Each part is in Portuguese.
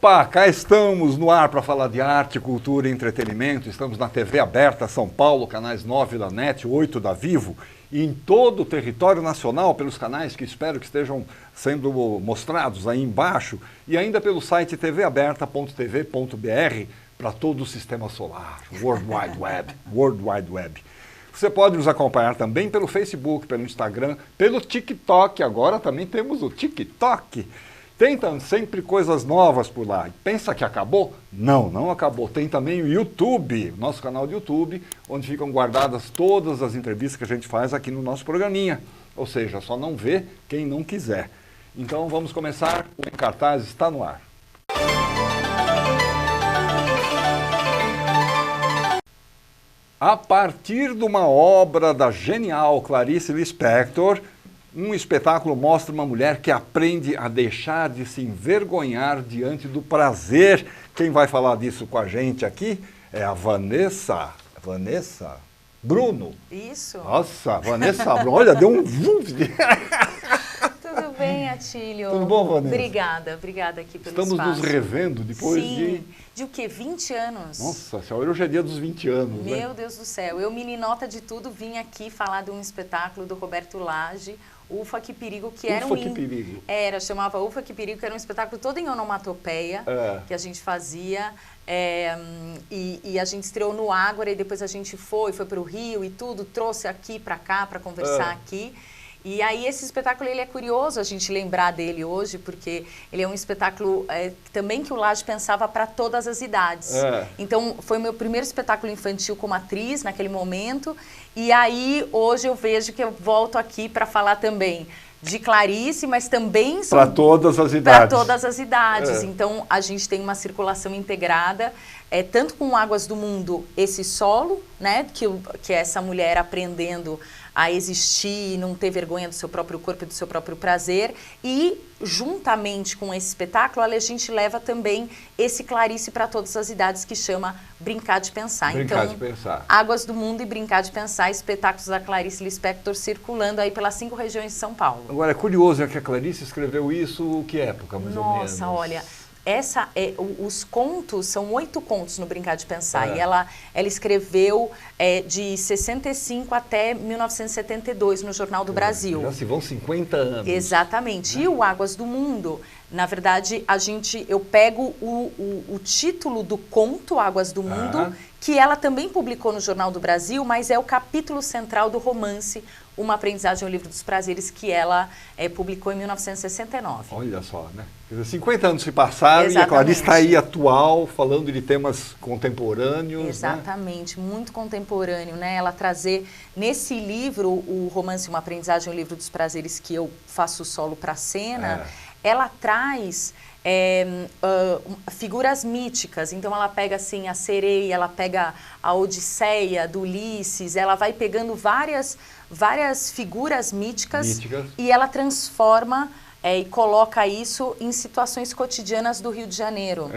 Opa, cá estamos no ar para falar de arte, cultura e entretenimento. Estamos na TV aberta São Paulo, canais 9 da NET, 8 da Vivo, e em todo o território nacional, pelos canais que espero que estejam sendo mostrados aí embaixo, e ainda pelo site tvaberta.tv.br para todo o sistema solar, World Wide Web, World Wide Web. Você pode nos acompanhar também pelo Facebook, pelo Instagram, pelo TikTok. Agora também temos o TikTok. Tem sempre coisas novas por lá. Pensa que acabou? Não, não acabou. Tem também o YouTube, nosso canal de YouTube, onde ficam guardadas todas as entrevistas que a gente faz aqui no nosso programinha. Ou seja, só não vê quem não quiser. Então vamos começar. O Em Cartaz está no ar. A partir de uma obra da genial Clarice Lispector, um espetáculo mostra uma mulher que aprende a deixar de se envergonhar diante do prazer. Quem vai falar disso com a gente aqui é a Vanessa Bruno. Isso. Nossa, Vanessa Bruno. Olha, deu um... Tudo bem, Atílio? Tudo bom, Vanessa? Obrigada aqui pelo Estamos espaço. nos revendo depois de o quê? 20 anos? Nossa senhora, hoje é dia dos 20 anos, né? Meu Deus do céu. Eu, meninota de tudo, vim aqui falar de um espetáculo do Roberto Lage, Ufa Que Perigo, que era Ufa Que Perigo. Chamava Ufa Que Perigo, que era um espetáculo todo em onomatopeia, que a gente fazia, e a gente estreou no Ágora, e depois a gente foi para o Rio e tudo, trouxe aqui para cá para conversar aqui. E aí esse espetáculo, ele é curioso a gente lembrar dele hoje, porque ele é um espetáculo também que o Lage pensava para todas as idades. Então, foi o meu primeiro espetáculo infantil como atriz naquele momento, e aí hoje eu vejo que eu volto aqui para falar também de Clarice, mas também... Para todas as idades. Para todas as idades. Então, a gente tem uma circulação integrada, tanto com Águas do Mundo, esse solo, né, que é essa mulher aprendendo a existir e não ter vergonha do seu próprio corpo e do seu próprio prazer. E, juntamente com esse espetáculo, a gente leva também esse Clarice para todas as idades, que chama Brincar de Pensar. Brincar de Pensar. Águas do Mundo e Brincar de Pensar, espetáculos da Clarice Lispector circulando aí pelas 5 regiões de São Paulo. Agora, é curioso que a Clarice escreveu isso, que época, mais ou menos? Nossa, olha... os contos, são 8 contos no Brincar de Pensar, e ela escreveu de 65 até 1972 no Jornal do Brasil. Já se vão 50 anos. Exatamente. E o Águas do Mundo, na verdade, eu pego o título do conto Águas do Mundo, que ela também publicou no Jornal do Brasil, mas é o capítulo central do romance Uma Aprendizagem, o Livro dos Prazeres, que ela publicou em 1969. Olha só, né? 50 anos se passaram. Exatamente. E a Clarice está aí atual, falando de temas contemporâneos. Exatamente, né? Muito contemporâneo, né? Ela trazer nesse livro, o romance Uma Aprendizagem, o Livro dos Prazeres, que eu faço solo para a cena, ela traz... figuras míticas. Então ela pega assim a sereia, ela pega a Odisseia do Ulisses, ela vai pegando várias figuras míticas e ela transforma e coloca isso em situações cotidianas do Rio de Janeiro.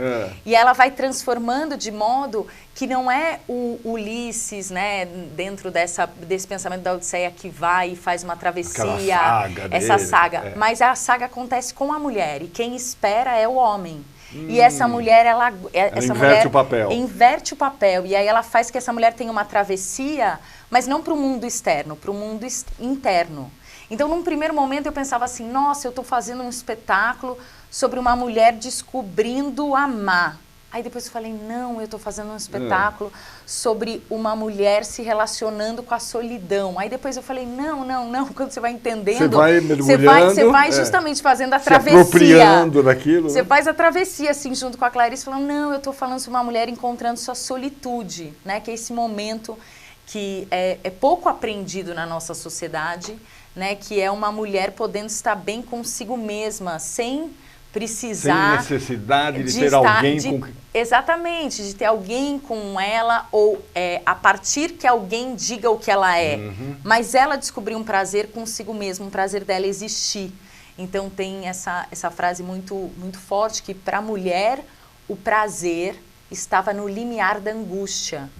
E ela vai transformando de modo que não é o Ulisses, né, dentro desse pensamento da Odisseia, que vai e faz uma travessia, essa saga. Mas a saga acontece com a mulher, e quem espera é o homem. E essa mulher, ela inverte o papel. Inverte o papel. E aí ela faz que essa mulher tenha uma travessia, mas não para o mundo externo, para o mundo interno. Então, num primeiro momento, eu pensava assim, nossa, eu estou fazendo um espetáculo sobre uma mulher descobrindo amar. Aí depois eu falei, não, eu estou fazendo um espetáculo sobre uma mulher se relacionando com a solidão. Aí depois eu falei, não, quando você vai entendendo... Você vai mergulhando. Você vai justamente fazendo a se travessia. Apropriando daquilo. Você faz a travessia, assim, junto com a Clarice, falando, não, eu estou falando sobre uma mulher encontrando sua solitude, né? Que é esse momento que é pouco aprendido na nossa sociedade, né? Que é uma mulher podendo estar bem consigo mesma, sem precisar... Sem necessidade de ter alguém com... Exatamente, de ter alguém com ela, ou a partir que alguém diga o que ela é. Mas ela descobriu um prazer consigo mesma, um prazer dela existir. Então tem essa frase muito, muito forte, que para a mulher o prazer estava no limiar da angústia.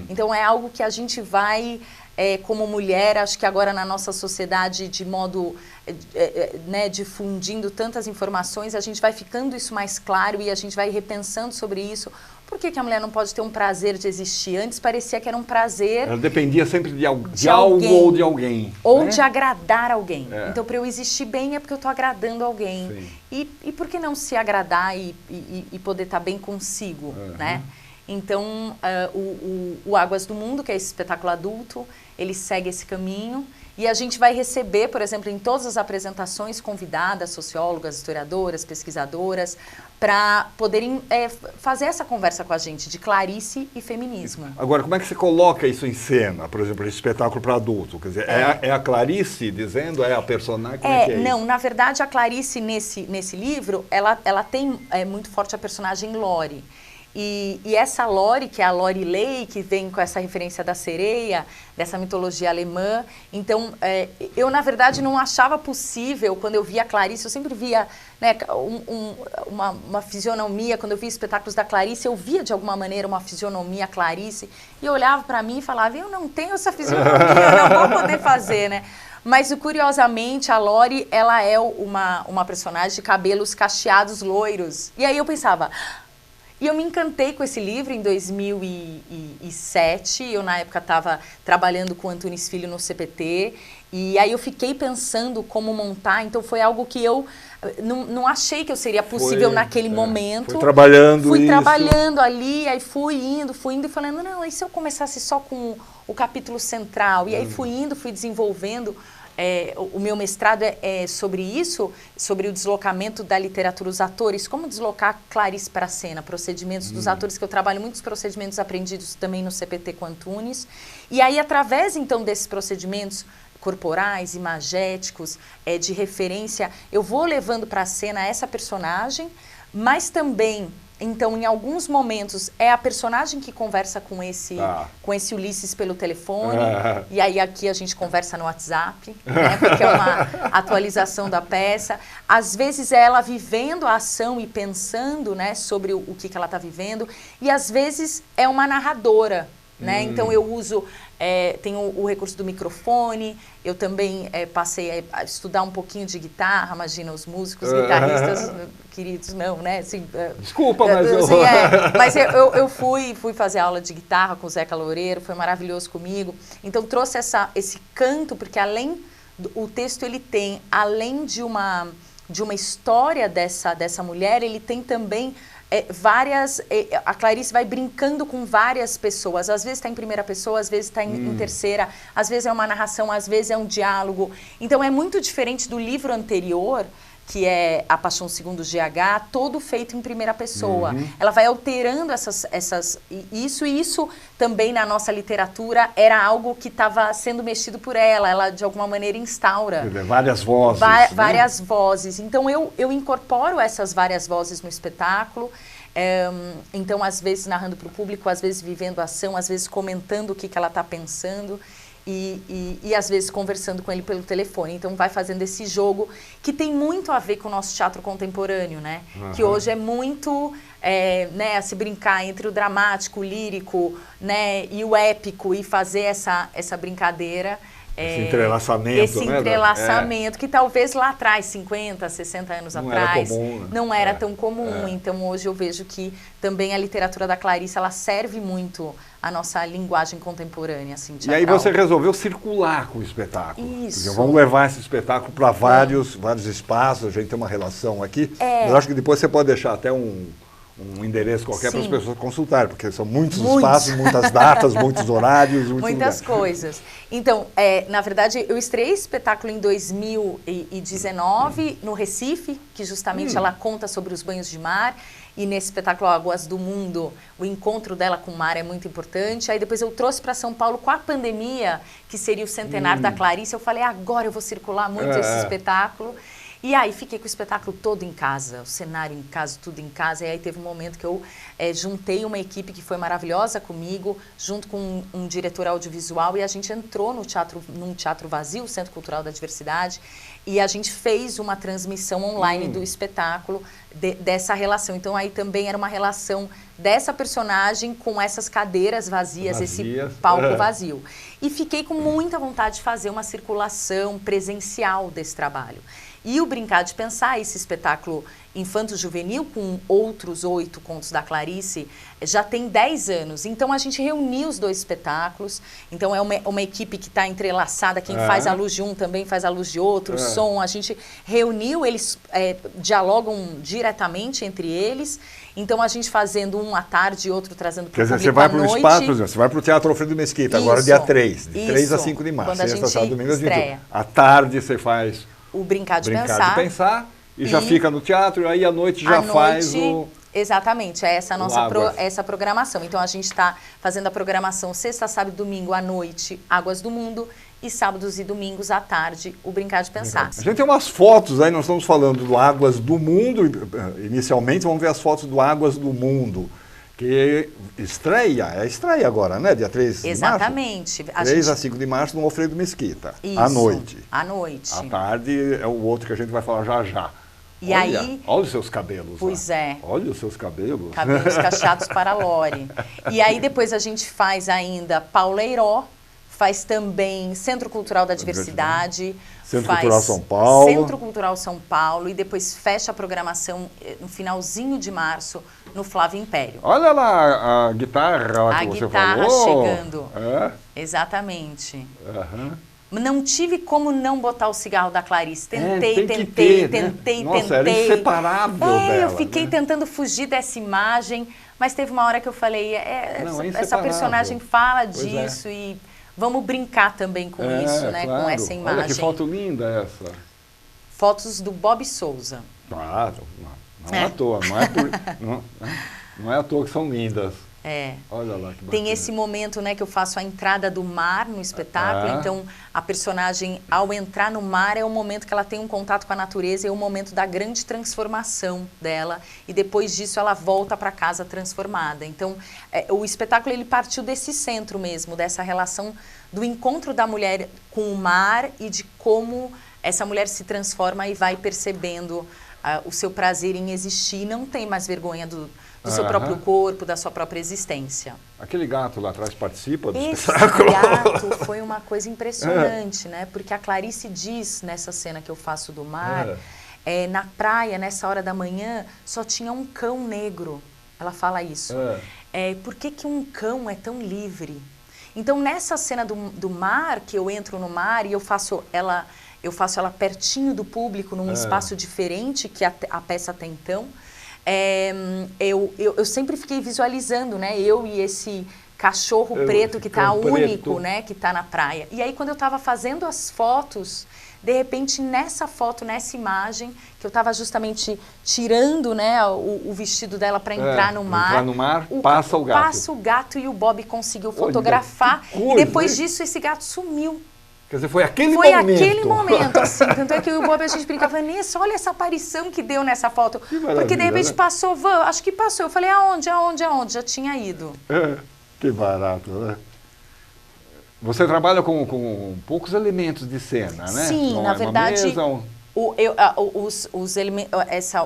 Então é algo que a gente vai como mulher, acho que agora na nossa sociedade, de modo, né, difundindo tantas informações, a gente vai ficando isso mais claro e a gente vai repensando sobre isso. Por que a mulher não pode ter um prazer de existir? Antes parecia que era um prazer... Ela dependia sempre de algo ou de alguém. Ou né? de agradar alguém. Então, para eu existir bem é porque eu estou agradando alguém. E por que não se agradar e poder estar bem consigo, né? Então, o Águas do Mundo, que é esse espetáculo adulto, ele segue esse caminho. E a gente vai receber, por exemplo, em todas as apresentações, convidadas, sociólogas, historiadoras, pesquisadoras, para poderem fazer essa conversa com a gente de Clarice e feminismo. Agora, como é que você coloca isso em cena, por exemplo, esse espetáculo para adulto? Quer dizer, é a Clarice dizendo, é a personagem? Como é que é não, isso? Na verdade, a Clarice, nesse livro, ela tem muito forte a personagem Lori. E essa Lori, que é a Lorelei, que vem com essa referência da sereia, dessa mitologia alemã. Então, eu, na verdade, não achava possível, quando eu via a Clarice, eu sempre via, né, uma fisionomia, quando eu via espetáculos da Clarice, eu via, de alguma maneira, uma fisionomia Clarice, e eu olhava para mim e falava, eu não tenho essa fisionomia, eu não vou poder fazer, né? Mas, curiosamente, a Lori, ela é uma personagem de cabelos cacheados loiros. E aí eu pensava... E eu me encantei com esse livro em 2007, eu na época estava trabalhando com o Antunes Filho no CPT, e aí eu fiquei pensando como montar, então foi algo que eu não achei que eu seria possível naquele momento. Fui trabalhando trabalhando ali, aí fui indo e falando, não, e se eu começasse só com o capítulo central? E aí fui desenvolvendo... o meu mestrado é sobre isso, sobre o deslocamento da literatura, os atores, como deslocar Clarice para a cena, procedimentos dos atores, que eu trabalho muitos procedimentos aprendidos também no CPT com Antunes. E aí, através, então, desses procedimentos corporais, imagéticos, de referência, eu vou levando para a cena essa personagem, mas também... Então, em alguns momentos, é a personagem que conversa com esse Ulisses pelo telefone. E aí, aqui a gente conversa no WhatsApp, né, porque é uma atualização da peça. Às vezes, é ela vivendo a ação e pensando, né, sobre o que ela está vivendo. E, às vezes, é uma narradora. Né? Então, eu uso... tenho o recurso do microfone. Eu também passei a estudar um pouquinho de guitarra. Imagina, os músicos, guitarristas queridos, não, né? Assim, desculpa, mas eu... Assim, mas eu fui fazer aula de guitarra com o Zeca Loureiro, foi maravilhoso comigo. Então, trouxe esse canto, porque o texto, ele tem, além de uma história dessa mulher, ele tem também... a Clarice vai brincando com várias pessoas, às vezes está em primeira pessoa, às vezes está em terceira, às vezes é uma narração, às vezes é um diálogo. Então é muito diferente do livro anterior, que é A Paixão Segundo GH, todo feito em primeira pessoa. Ela vai alterando isso também na nossa literatura era algo que estava sendo mexido por ela de alguma maneira instaura. Várias vozes. Várias vozes. Então eu incorporo essas várias vozes no espetáculo, então às vezes narrando para o público, às vezes vivendo a ação, às vezes comentando o que ela está pensando. E às vezes conversando com ele pelo telefone. Então vai fazendo esse jogo que tem muito a ver com o nosso teatro contemporâneo, né? Que hoje é muito né, a se brincar entre o dramático, o lírico, né, e o épico, e fazer essa brincadeira. Esse entrelaçamento, esse entrelaçamento, que talvez lá atrás, 50, 60 anos atrás, não era tão comum. Então hoje eu vejo que também a literatura da Clarice, ela serve muito a nossa linguagem contemporânea, assim, teatral. E aí você resolveu circular com o espetáculo. Isso. Porque vamos levar esse espetáculo para vários espaços, a gente tem uma relação aqui. Mas eu acho que depois você pode deixar até um endereço qualquer para as pessoas consultarem, porque são muitos espaços, muitas datas, muitos horários, muitas coisas. Então, na verdade, eu estreiei esse espetáculo em 2019 no Recife, que justamente ela conta sobre os banhos de mar, e nesse espetáculo Águas do Mundo, o encontro dela com o mar é muito importante. Aí depois eu trouxe para São Paulo com a pandemia, que seria o centenário da Clarice, eu falei, agora eu vou circular muito esse espetáculo. E aí fiquei com o espetáculo todo em casa, o cenário em casa, tudo em casa. E aí teve um momento que eu juntei uma equipe que foi maravilhosa comigo, junto com um diretor audiovisual, e a gente entrou num teatro vazio, o Centro Cultural da Diversidade, e a gente fez uma transmissão online do espetáculo dessa relação. Então aí também era uma relação dessa personagem com essas cadeiras vazias, esse palco vazio. E fiquei com muita vontade de fazer uma circulação presencial desse trabalho. E o Brincar de Pensar, esse espetáculo infanto-juvenil, com outros 8 contos da Clarice, já tem 10 anos. Então, a gente reuniu os 2 espetáculos. Então, é uma equipe que está entrelaçada. Quem faz a luz de um também faz a luz de outro, o som. A gente reuniu, eles dialogam diretamente entre eles. Então, a gente fazendo um à tarde e outro trazendo para o público à noite. Quer dizer, você vai para o espaço, por exemplo, você vai para o Teatro Alfredo Mesquita, agora dia 3, de 3 a 5 de março. Quando a gente sábado, domingo, estreia. À tarde você faz o Brincar de Pensar e já fica no teatro, e aí à noite já faz o... Exatamente, é essa a nossa essa programação. Então, a gente está fazendo a programação sexta, sábado e domingo à noite, Águas do Mundo, e sábados e domingos à tarde, o Brincar de Pensar. A gente tem umas fotos aí, nós estamos falando do Águas do Mundo, inicialmente vamos ver as fotos do Águas do Mundo, que estreia agora, né? Dia 3 de março? Exatamente. 3 a 5 de março no Alfredo Mesquita, isso, à noite. À noite. À tarde é o outro que a gente vai falar já já. E aí, olha os seus cabelos. Pois é. Olha os seus cabelos. Cabelos cacheados para a Lore. E aí depois a gente faz ainda Paula Heiró, faz também Centro Cultural da Diversidade. Centro Cultural São Paulo. Centro Cultural São Paulo. E depois fecha a programação no finalzinho de março no Flávio Império. Olha lá a guitarra lá que você falou. A guitarra chegando. É? Exatamente. Uhum. Não tive como não botar o cigarro da Clarice. Tentei. Nossa, era inseparável dela. Eu fiquei tentando fugir dessa imagem, mas teve uma hora que eu falei, essa personagem fala disso e vamos brincar também com isso, né? Claro. Com essa imagem. Olha que foto linda essa. Fotos do Bob Souza. Claro, não é à toa, não é à toa que são lindas. Olha lá que bacana. Tem esse momento, né, que eu faço a entrada do mar no espetáculo, então a personagem, ao entrar no mar, é o momento que ela tem um contato com a natureza, é o momento da grande transformação dela, e depois disso ela volta para casa transformada. Então, o espetáculo ele partiu desse centro mesmo, dessa relação do encontro da mulher com o mar e de como essa mulher se transforma e vai percebendo o seu prazer em existir, e não tem mais vergonha do seu próprio corpo, da sua própria existência. Aquele gato lá atrás participa do Esse espetáculo? Esse gato foi uma coisa impressionante, né? Porque a Clarice diz, nessa cena que eu faço do mar, na praia, nessa hora da manhã, só tinha um cão negro. Ela fala isso. Por que um cão é tão livre? Então, nessa cena do mar, que eu entro no mar e eu faço ela pertinho do público, num espaço diferente que a peça até então, eu sempre fiquei visualizando, né? Eu e esse cachorro preto que está único, né? Que está na praia. E aí, quando eu estava fazendo as fotos, de repente, nessa foto, nessa imagem, que eu estava justamente tirando, né, o vestido dela para entrar no mar. Entrar no mar, passa o gato. Passa o gato e o Bob conseguiu fotografar. E depois disso, esse gato sumiu. Quer dizer, foi aquele momento. Foi aquele momento, assim. Tanto é que o Bob, a gente brincava, Vanessa, olha essa aparição que deu nessa foto. Porque de repente passou, acho que passou. Eu falei, aonde? Já tinha ido. Que barato, né? Você trabalha com poucos elementos de cena, né? Sim, na verdade,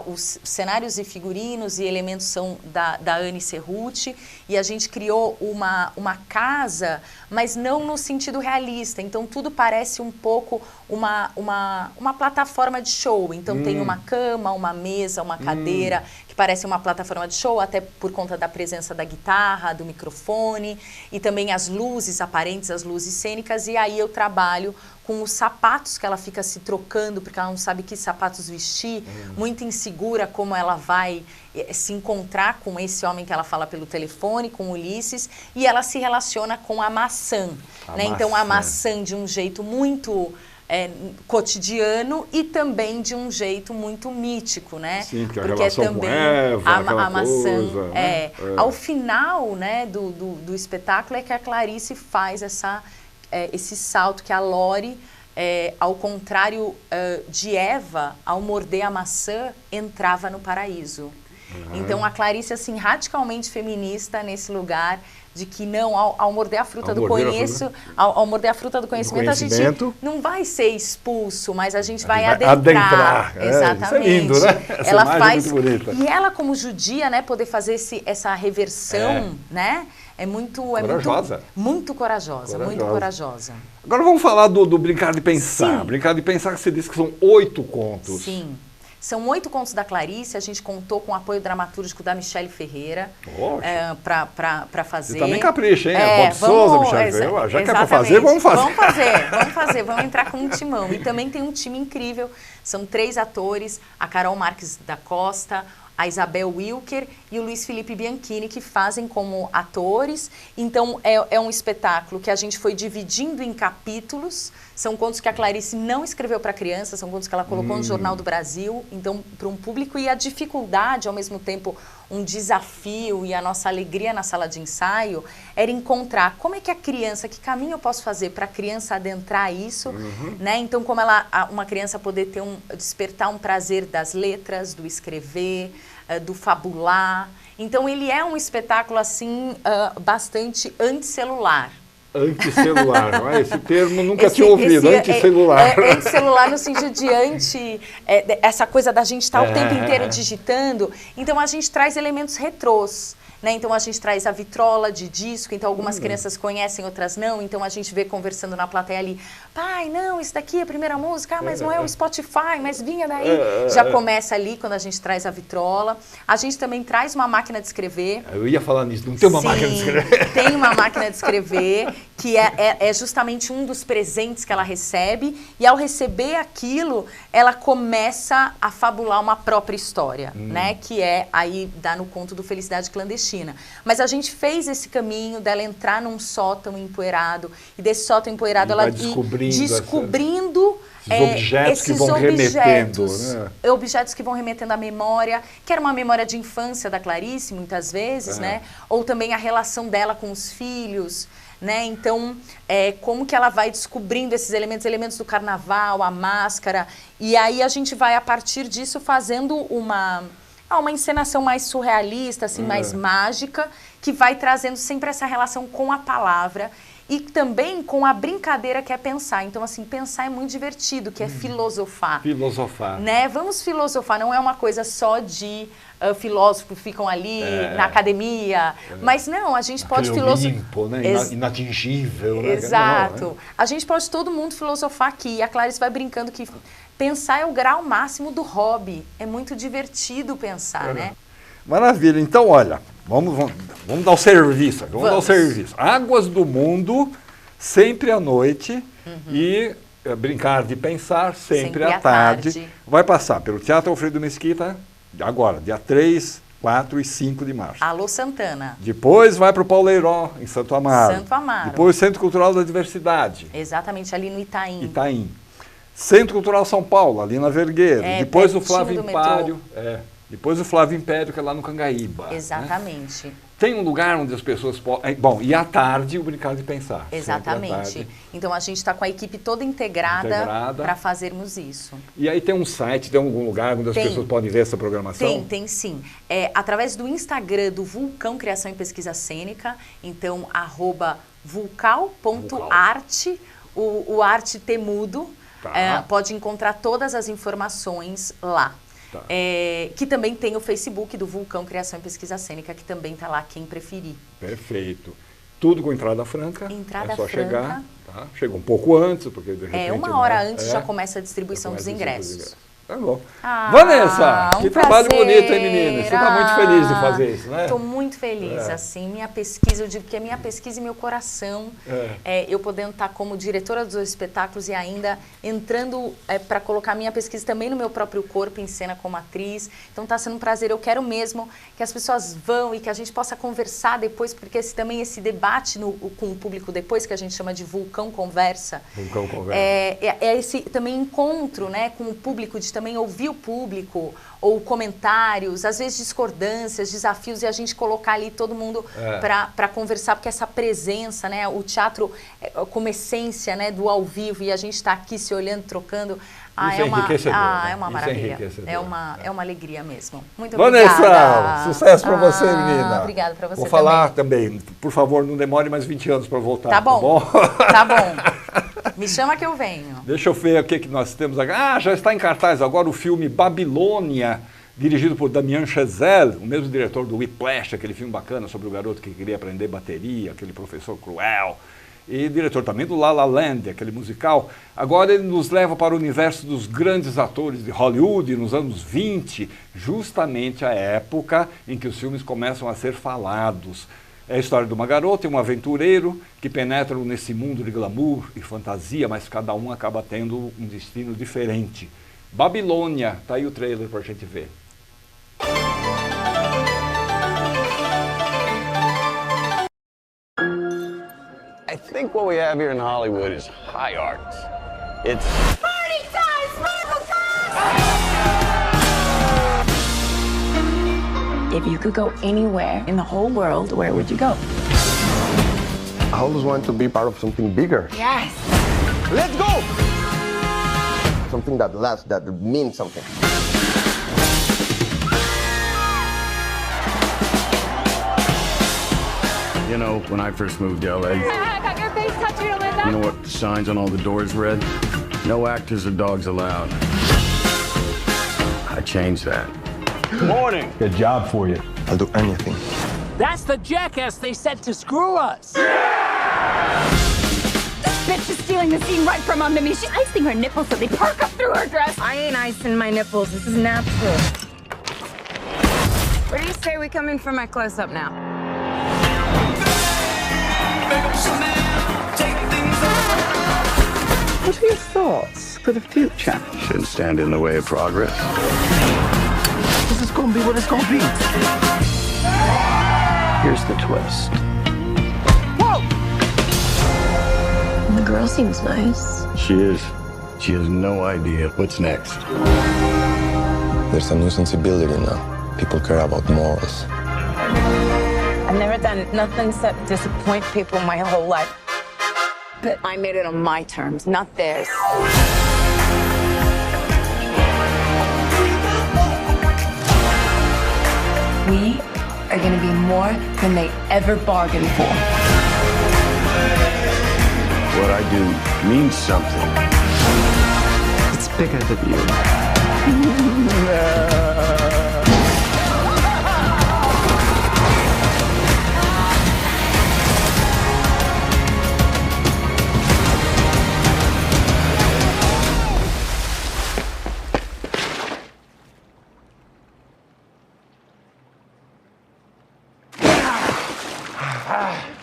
os cenários e figurinos e elementos são da Anne Cerruti, e a gente criou uma casa, mas não no sentido realista. Então, tudo parece um pouco uma plataforma de show. Então, tem uma cama, uma mesa, uma cadeira, que parece uma plataforma de show, até por conta da presença da guitarra, do microfone, e também as luzes aparentes, as luzes cênicas, e aí eu trabalho com os sapatos que ela fica se trocando, porque ela não sabe que sapatos vestir, muito insegura como ela vai se encontrar com esse homem que ela fala pelo telefone, com Ulisses, e ela se relaciona com a maçã. Né? Então, a maçã de um jeito muito cotidiano e também de um jeito muito mítico, né? Sim, porque a relação também com Eva, a maçã coisa, né? Ao final, né, do espetáculo é que a Clarice faz esse salto que a Lore, ao contrário de Eva, ao morder a maçã, entrava no paraíso. Então a Clarice, assim, radicalmente feminista nesse lugar de que não, ao morder a fruta do ao morder a fruta do conhecimento, a gente não vai ser expulso, mas a gente vai adentrar. Exatamente. Isso é lindo, né? Essa ela faz é muito bonita. E ela, como judia, né, poder fazer essa reversão, né? É muito corajosa. Muito corajosa. Agora vamos falar do Brincar de Pensar. Sim. Brincar de Pensar, que você disse que são 8 contos. Sim. São 8 contos da Clarice, a gente contou com o apoio dramatúrgico da Michele Ferreira para fazer. Você também capricha, hein? Pode Souza, Michele Ferreira. Já que é para fazer, vamos fazer. Vamos entrar com um timão. E também tem um time incrível, são 3 atores, a Carol Marques da Costa, a Isabel Wilker e o Luiz Felipe Bianchini, que fazem como atores. Então, é um espetáculo que a gente foi dividindo em capítulos. São contos que a Clarice não escreveu para criança, são contos que ela colocou no Jornal do Brasil. Então, para um público, e a dificuldade, ao mesmo tempo, um desafio e a nossa alegria na sala de ensaio, era encontrar como é que a criança, que caminho eu posso fazer para a criança adentrar isso, né? Então, como uma criança poder despertar um prazer das letras, do escrever, do fabular. Então, ele é um espetáculo, assim, bastante anticelular. Anticelular, esse termo nunca tinha ouvido, anticelular. Anticelular no sentido de essa coisa da gente estar o tempo inteiro digitando. Então, a gente traz elementos retrôs. Né? Então, a gente traz a vitrola de disco, então algumas crianças conhecem, outras não. Então, a gente vê conversando na plateia ali, pai, não, isso daqui é a primeira música, mas não é o Spotify, mas vinha daí. Já começa ali quando a gente traz a vitrola. A gente também traz uma máquina de escrever. Eu ia falar nisso, não tem uma máquina de escrever? Tem uma máquina de escrever, que é justamente um dos presentes que ela recebe. E ao receber aquilo, ela começa a fabular uma própria história, né? Que aí dá no conto do Felicidade Clandestina. Mas a gente fez esse caminho dela entrar num sótão empoeirado e desse sótão empoeirado ela ir descobrindo objetos que vão remetendo, né? Objetos que vão remetendo à memória, que era uma memória de infância da Clarice, muitas vezes, né? Ou também a relação dela com os filhos, né? Então, como que ela vai descobrindo esses elementos do carnaval, a máscara, e aí a gente vai, a partir disso, fazendo uma encenação mais surrealista, assim, mais mágica, que vai trazendo sempre essa relação com a palavra e também com a brincadeira que é pensar. Então, assim, pensar é muito divertido, que é filosofar. Filosofar. Né? Vamos filosofar, não é uma coisa só de filósofos que ficam ali na academia, mas não, a gente pode filosofar... limpo, né? Inatingível, né? Exato. Não, né? A gente pode todo mundo filosofar aqui, e a Clarice vai brincando que pensar é o grau máximo do hobby. É muito divertido pensar, né? Maravilha. Então, olha, vamos dar o serviço. Vamos dar o serviço. Águas do Mundo, sempre à noite, e Brincar de Pensar, sempre à tarde. Vai passar pelo Teatro Alfredo Mesquita, agora, dia 3, 4 e 5 de março. Alô, Santana. Depois vai para o Pauleiró, em Santo Amaro. Santo Amaro. Depois Centro Cultural da Diversidade. Exatamente, ali no Itaim. Centro Cultural São Paulo, ali na Vergueira. Depois o Flávio Império. Depois o Flávio Império, que é lá no Cangaíba. Exatamente. Né? Tem um lugar onde as pessoas podem... Bom, e à tarde o Brincar de Pensar. Exatamente. Então a gente está com a equipe toda integrada para fazermos isso. E aí tem um site, tem algum lugar onde as pessoas podem ver essa programação? Tem sim. Através do Instagram do Vulcão Criação e Pesquisa Cênica, então @vulcal.art, o arte temudo. Pode encontrar todas as informações lá. Que também tem o Facebook do Vulcão Criação e Pesquisa Cênica, que também está lá, quem preferir. Perfeito. Tudo com entrada franca. Entrada é só franca. Chegar. Tá? Chega um pouco antes, porque de repente... uma hora antes já começa a distribuição dos ingressos. Tá bom. Vanessa, que trabalho bonito, hein, menina? Você está muito feliz de fazer isso, né? Estou muito feliz, assim, minha pesquisa, eu digo que é minha pesquisa e meu coração, eu podendo estar como diretora dos espetáculos e ainda entrando para colocar minha pesquisa também no meu próprio corpo, em cena como atriz, então está sendo um prazer, eu quero mesmo que as pessoas vão e que a gente possa conversar depois, porque também esse debate com o público depois, que a gente chama de Vulcão Conversa, Vulcão Conversa. é esse também encontro, né, com o público, de também ouvir o público, ou comentários, às vezes discordâncias, desafios, e a gente colocar ali todo mundo para conversar, porque essa presença, né, o teatro como essência, né, do ao vivo, e a gente está aqui se olhando, trocando, é uma maravilha, é uma alegria mesmo. Muito obrigada. Vanessa, sucesso para você, menina. Obrigada para você também. Vou falar também, por favor, não demore mais 20 anos para voltar. Tá bom, tá bom? Me chama que eu venho. Deixa eu ver o que nós temos aqui. Já está em cartaz agora o filme Babilônia, dirigido por Damien Chazelle, o mesmo diretor do Whiplash, aquele filme bacana sobre o garoto que queria aprender bateria, aquele professor cruel. E diretor também do La La Land, aquele musical. Agora ele nos leva para o universo dos grandes atores de Hollywood nos anos 20, justamente a época em que os filmes começam a ser falados. É a história de uma garota e um aventureiro que penetram nesse mundo de glamour e fantasia, mas cada um acaba tendo um destino diferente. Babilônia, tá aí o trailer para a gente ver. I think what we have here in Hollywood is high art. It's party time, sparkle time! If you could go anywhere in the whole world, where would you go? I always want to be part of something bigger. Yes! Let's go! Something that lasts, that means something. You know, when I first moved to LA, I got your face tattooed on my back. you know what the signs on all the doors read? No actors or dogs allowed. I changed that. Good morning. Good job for you. I'll do anything. That's the jackass they sent to screw us. This bitch is stealing the scene right from under me. She's icing her nipples so they perk up through her dress. I ain't icing my nipples. This is natural. Where do you say we come in for my close-up now? What are your thoughts for the future? Shouldn't stand in the way of progress. This is gonna be what it's gonna be. Here's the twist. Whoa! The girl seems nice. She is. She has no idea what's next. There's a new sensibility now. People care about morals. I've never done nothing except disappoint people my whole life. But I made it on my terms, not theirs. We are gonna be more than they ever bargained for. What I do means something. It's bigger than you.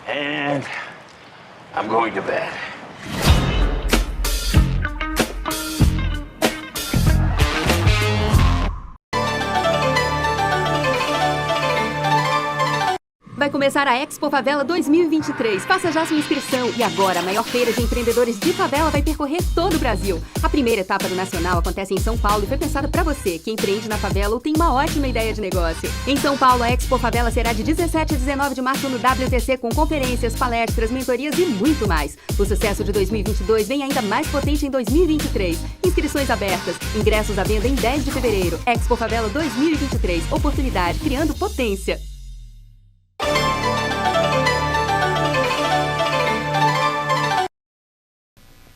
And I'm going to bed. Vai começar a Expo Favela 2023. Faça já sua inscrição. E agora, a maior feira de empreendedores de favela vai percorrer todo o Brasil. A primeira etapa do Nacional acontece em São Paulo e foi pensada para você, que empreende na favela ou tem uma ótima ideia de negócio. Em São Paulo, a Expo Favela será de 17 a 19 de março no WTC, com conferências, palestras, mentorias e muito mais. O sucesso de 2022 vem ainda mais potente em 2023. Inscrições abertas. Ingressos à venda em 10 de fevereiro. Expo Favela 2023. Oportunidade criando potência.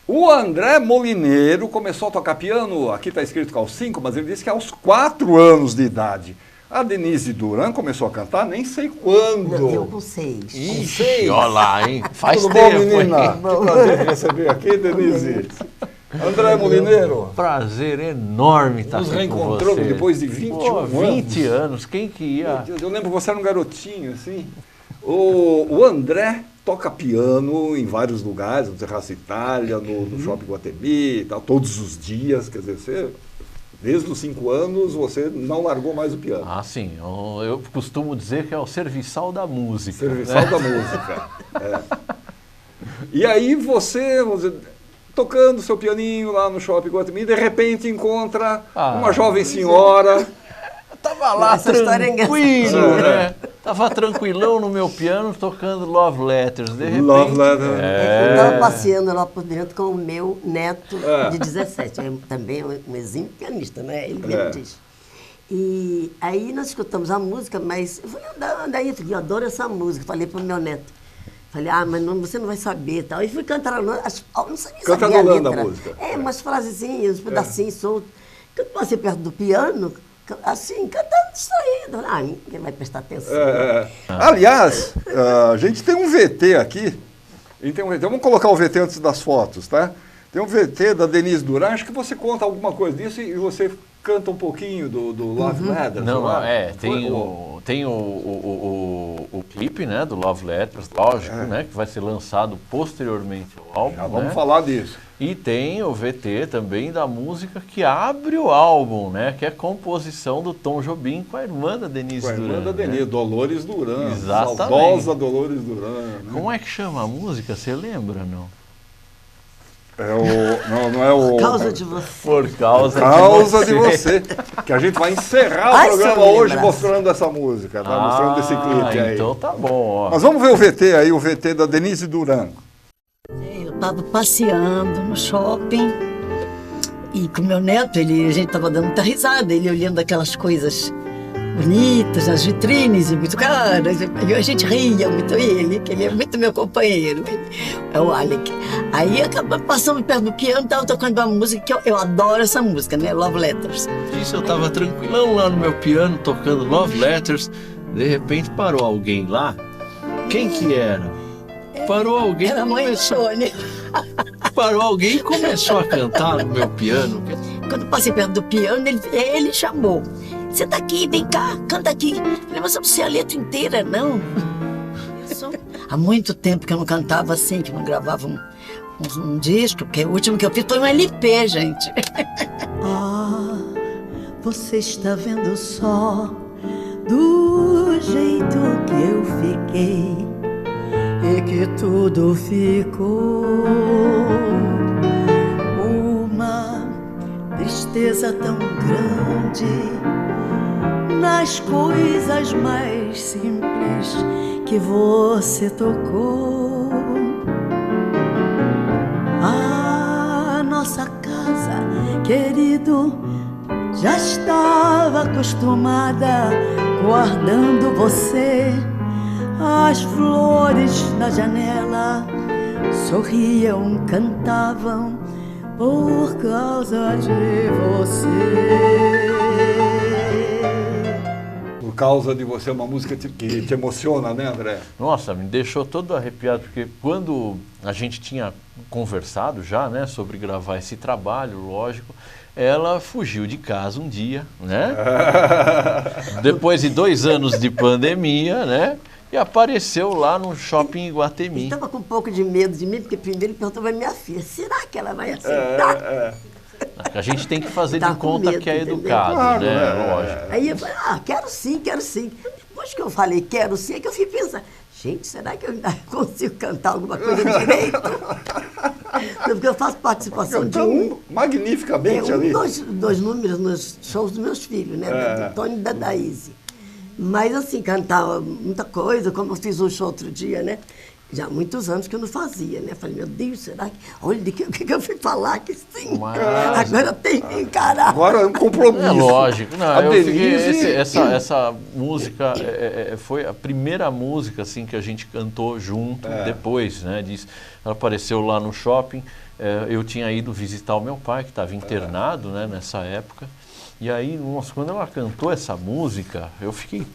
O André Molineiro começou a tocar piano, aqui está escrito que aos 5, mas ele disse que aos 4 anos de idade. A Denise Duran começou a cantar nem sei quando. Eu com 6. Ixi, olha lá, hein? Faz Tudo tempo, bom, menina? hein? Que prazer te receber aqui, Denise. André Molineiro. Prazer enorme estar Nos aqui com reencontramos você. depois de 21 anos. 20 anos, quem que ia? Eu lembro que você era um garotinho, assim. O André toca piano em vários lugares, no Terraço Itália, no Shopping Guatemi e tal, todos os dias. Quer dizer, você, desde os 5 anos, você não largou mais o piano. Ah, sim. Eu costumo dizer que é o serviçal da música. Serviçal da música. É. E aí você tocando seu pianinho lá no Shopping Iguatemi, de repente encontra uma jovem senhora. Tava lá tranquilo, né? Tava tranquilão no meu piano, tocando Love Letters. De repente... Love Letters. Eu estava passeando lá por dentro com o meu neto de 17. Também um exímio pianista, né? Ele mesmo diz. E aí nós escutamos a música, mas eu fui andando aí, eu adoro essa música. Falei pro meu neto. Falei, mas você não vai saber e tal. E fui cantar, não sabia a letra. A música. Umas frasezinhas, uns pedacinhos soltos. Quando eu passei perto do piano... Assim, cantando, distraído. Ninguém vai prestar atenção. Aliás, a gente tem um VT aqui. Vamos colocar o VT antes das fotos, tá? Tem um VT da Denise Duran. Acho que você conta alguma coisa disso e você canta um pouquinho do Love Letters. Tem o clipe, né, do Love Letters, lógico, né, que vai ser lançado posteriormente ao álbum. Vamos falar disso. E tem o VT também da música que abre o álbum, né? Que é a composição do Tom Jobim com a irmã da Denise Duran. Com a irmã da Denise, Dolores Duran. Exatamente. Saudosa Dolores Duran. Né? Como é que chama a música? Você lembra, não? Não é o... Por causa de você. Por causa de você. Que a gente vai encerrar o programa hoje mostrando essa música, tá? Mostrando esse clipe aí. Então tá bom, ó. Mas vamos ver o VT aí, o VT da Denise Duran. Eu estava passeando no shopping e com meu neto, a gente estava dando muita risada, ele olhando aquelas coisas bonitas nas vitrines, e muito caras, e a gente ria muito que ele é muito meu companheiro, é o Alec. Aí acabamos passando perto do piano, estava tocando uma música que eu adoro essa música, né, Love Letters. Isso, eu estava tranquilão lá no meu piano, tocando Love Letters, de repente parou alguém lá. Quem que era? Parou alguém. Era a mãe do Tony. Parou alguém e começou a cantar no meu piano. Quando eu passei perto do piano, ele chamou. Você tá aqui, vem cá, canta aqui. Eu falei, mas eu não sei a letra inteira, não. Há muito tempo que eu não cantava assim, que eu não gravava um disco, porque o último que eu fiz foi um LP, gente. Você está vendo só do jeito que eu fiquei. E que tudo ficou uma tristeza tão grande nas coisas mais simples que você tocou. A nossa casa, querido, já estava acostumada guardando você. As flores na janela sorriam, cantavam por causa de você. Por causa de você é uma música que te emociona, né, André? Nossa, me deixou todo arrepiado, porque quando a gente tinha conversado já, né, sobre gravar esse trabalho, lógico, ela fugiu de casa um dia, né? Depois de 2 anos de pandemia, né? E apareceu lá no Shopping Iguatemi. Ele estava com um pouco de medo de mim, porque primeiro ele perguntou para minha filha, será que ela vai aceitar? A gente tem que fazer de conta que é educado, claro, né? Lógico. Aí eu falei, quero sim, quero sim. Depois que eu falei quero sim, é que eu fui pensar, gente, será que eu ainda consigo cantar alguma coisa direito? Porque eu faço participação magnificamente ali. Dois números nos shows dos meus filhos, né? Do Tony e da Daisy. Mas assim, cantava muita coisa, como eu fiz um show outro dia, né? Já há muitos anos que eu não fazia, né? Falei, meu Deus, será que... Olha, o que eu fui falar que sim. Agora eu tenho que encarar. Agora é um compromisso. É lógico. Não, essa música foi a primeira música assim, que a gente cantou junto depois, né? Ela apareceu lá no shopping. Eu tinha ido visitar o meu pai, que estava internado, né, nessa época. E aí, quando ela cantou essa música, eu fiquei...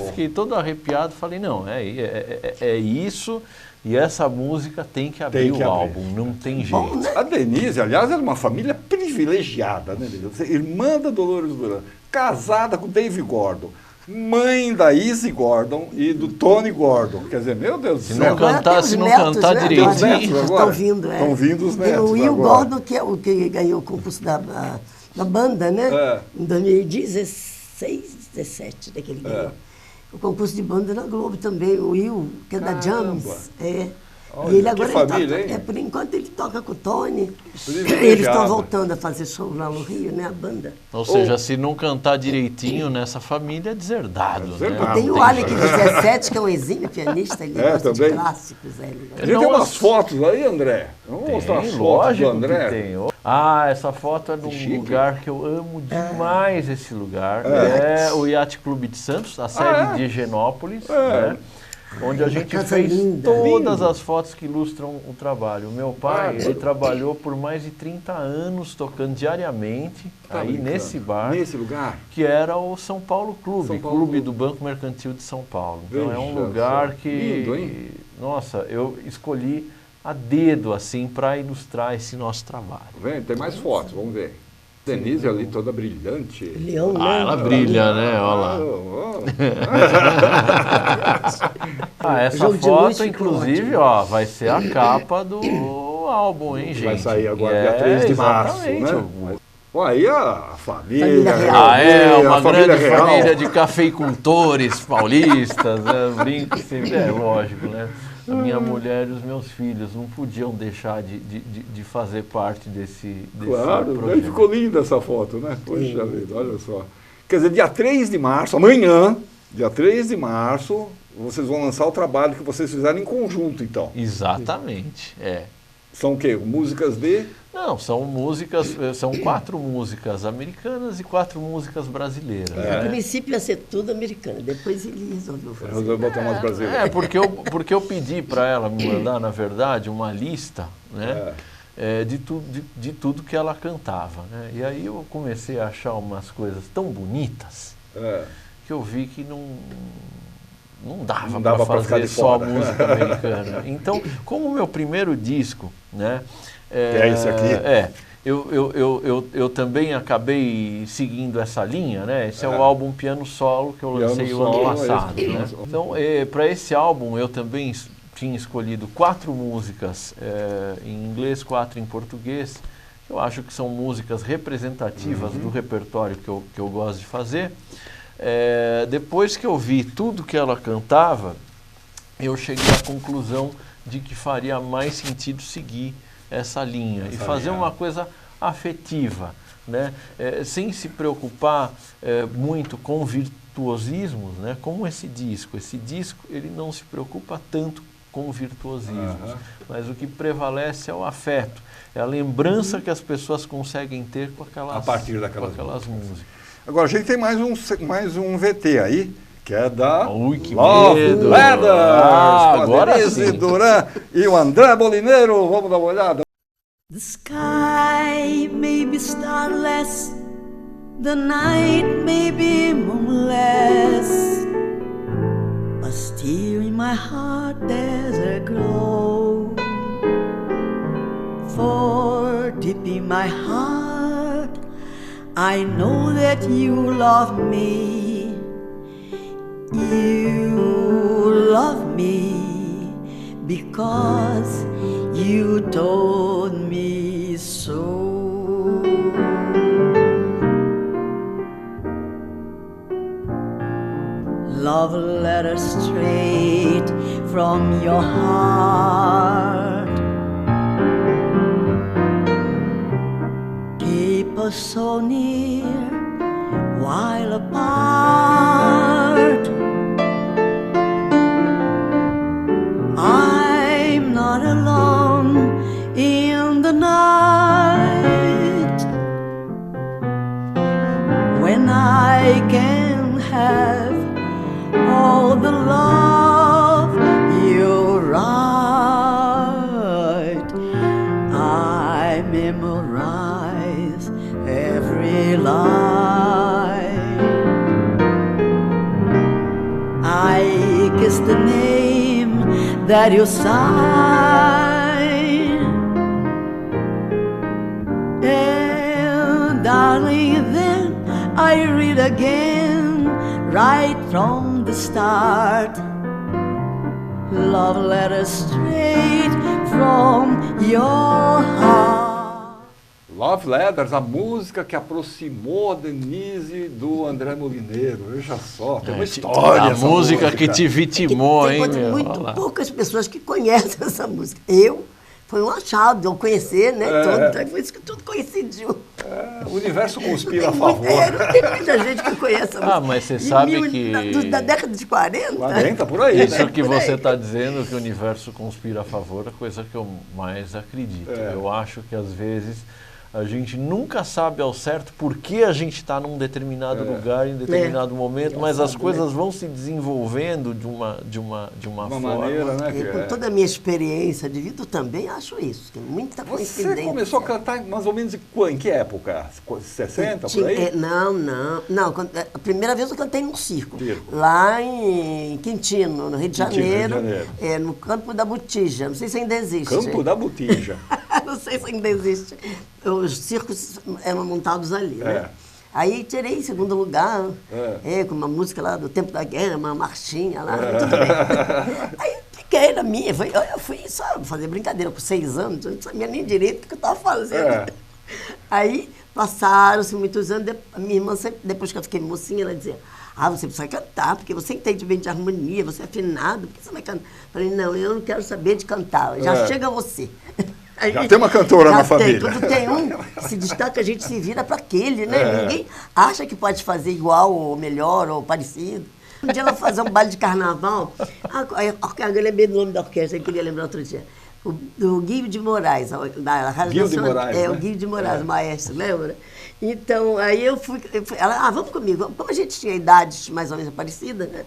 fiquei todo arrepiado. Falei, não, é isso, e essa música tem que abrir o álbum, não tem jeito. A Denise, aliás, era uma família privilegiada, né? Irmã da Dolores Duran, casada com Dave Gordon, mãe da Izzy Gordon e do Tony Gordon. Quer dizer, meu Deus do céu. Se não cantar direitinho... Estão vindo, Estão vindo os netos. E o Will Gordon, que é o que ganhou o concurso da banda, né? Em 2016, 17, daquele ganhou. O concurso de banda na Globo também, o Will, que é da James. Olha, e ele agora família, hein? por enquanto ele toca com o Tony. Privilegiado. Eles estão voltando a fazer show lá no Rio, né? A banda. Ou seja, se não cantar direitinho nessa família, é deserdado. Deserdado. Né? Tem o Alec, de 17, que é um exímio pianista, ele gosta também. de clássicos. A gente tem umas fotos aí, André. Vamos mostrar as fotos do André. Que tem. Ah, essa foto é num lugar que eu amo demais, esse lugar. É o Yacht Clube de Santos, a sede de Higienópolis, né? Onde a gente fez todas as fotos que ilustram o trabalho. O meu pai, ele trabalhou por mais de 30 anos tocando diariamente nesse bar. Nesse lugar? Que era o São Paulo Clube, Clube do Banco Mercantil de São Paulo. Então é um lugar que, lindo, hein? Nossa, eu escolhi a dedo assim para ilustrar esse nosso trabalho. Vem, tem mais fotos, vamos ver. Denise ali toda brilhante. Leão, ela brilha, né? Olha lá. Essa foto, inclusive, ó, vai ser a capa do álbum, hein, gente? Vai sair agora, dia 3 de março, né? Olha aí a família real. Uma grande família de cafeicultores paulistas, né? Brinco sempre, lógico, né? A minha mulher e os meus filhos não podiam deixar de fazer parte desse claro, projeto. Ficou linda essa foto, né? Poxa vida, olha só. Quer dizer, dia 3 de março, amanhã, dia 3 de março, vocês vão lançar o trabalho que vocês fizeram em conjunto, então. Exatamente, São o quê? Músicas de... Não, são 4 músicas americanas e 4 músicas brasileiras. No princípio ia ser tudo americano, depois ele resolveu fazer. Resolveu botar umas brasileiras. Porque eu pedi para ela me mandar, na verdade, uma lista, né, de tudo que ela cantava. Né? E aí eu comecei a achar umas coisas tão bonitas que eu vi que não dava para fazer só música americana. Então, como o meu primeiro disco, né? É esse aqui? Eu também acabei seguindo essa linha, né? Esse é o álbum Piano Solo que eu lancei o ano passado. Né? Então, para esse álbum eu também tinha escolhido 4 músicas em inglês, 4 em português. Eu acho que são músicas representativas do repertório que eu gosto de fazer. Depois que eu vi tudo que ela cantava, eu cheguei à conclusão de que faria mais sentido seguir essa linha e fazer uma coisa afetiva, né? Sem se preocupar muito com virtuosismos, né? Como esse disco. Esse disco ele não se preocupa tanto com virtuosismos, mas o que prevalece é o afeto, é a lembrança que as pessoas conseguem ter com aquelas, a partir daquelas músicas. Agora a gente tem mais um VT aí, que é da que Love medo. Letters, agora Denise sim. Duran e o André Bolineiro. Vamos dar uma olhada. The sky may be starless, the night may be moonless, but still in my heart there's a glow. For deep in my heart I know that you love me. You love me because you told me so. Love letter straight from your heart. Keep us so near while apart. I'm not alone in the night when I can have all the love you write. I memorize every line. I kiss the name that you sign, and darling, then I read again right from the start. Love letters straight from your heart. Love Letters, a música que aproximou Denise do André Molineiro. Veja só, tem uma história. A música que te vitimou, hein? Tem muito poucas pessoas que conhecem essa música. Foi um achado, eu conhecer, né? Foi isso que tudo coincidiu. O universo conspira a favor. Tem muita gente que conhece a música. Mas você sabe que... Da década de 40. 40, por aí. Isso que você está dizendo, que o universo conspira a favor, é a coisa que eu mais acredito. Eu acho que, às vezes, a gente nunca sabe ao certo por que a gente está num determinado lugar, em determinado momento, mas as coisas vão se desenvolvendo de uma forma. Maneira, né? Com toda a minha experiência de vida, eu também acho isso. Tem muita coincidência. Você começou a cantar mais ou menos em que época? 60, por aí? Não. A primeira vez eu cantei num circo. Lá em Quintino, no Rio de Janeiro. No Campo da Botija. Não sei se ainda existe. Campo da Botija. Não sei se ainda existe. Os circos eram montados ali, né? Aí tirei em segundo lugar, com uma música lá do Tempo da Guerra, uma marchinha lá, tudo bem. Aí fiquei na minha, eu fui só fazer brincadeira com 6 anos, eu não sabia nem direito o que eu estava fazendo. Aí passaram-se muitos anos, a minha irmã, depois que eu fiquei mocinha, ela dizia, você precisa cantar, porque você entende bem de harmonia, você é afinado, por que você vai cantar? Falei, não, eu não quero saber de cantar, já chega você. Aí, já tem uma cantora na família. Quando tem um que se destaca, a gente se vira para aquele, né? Ninguém acha que pode fazer igual, ou melhor, ou parecido. Um dia ela fazer um baile de carnaval, eu lembrei do nome da orquestra, eu queria lembrar outro dia. Do Guilherme de Moraes, da Rádio Nacional. O Guilherme de Moraes, o maestro, lembra? Então, aí eu fui, ela, vamos comigo. Como a gente tinha idades mais ou menos parecidas, né?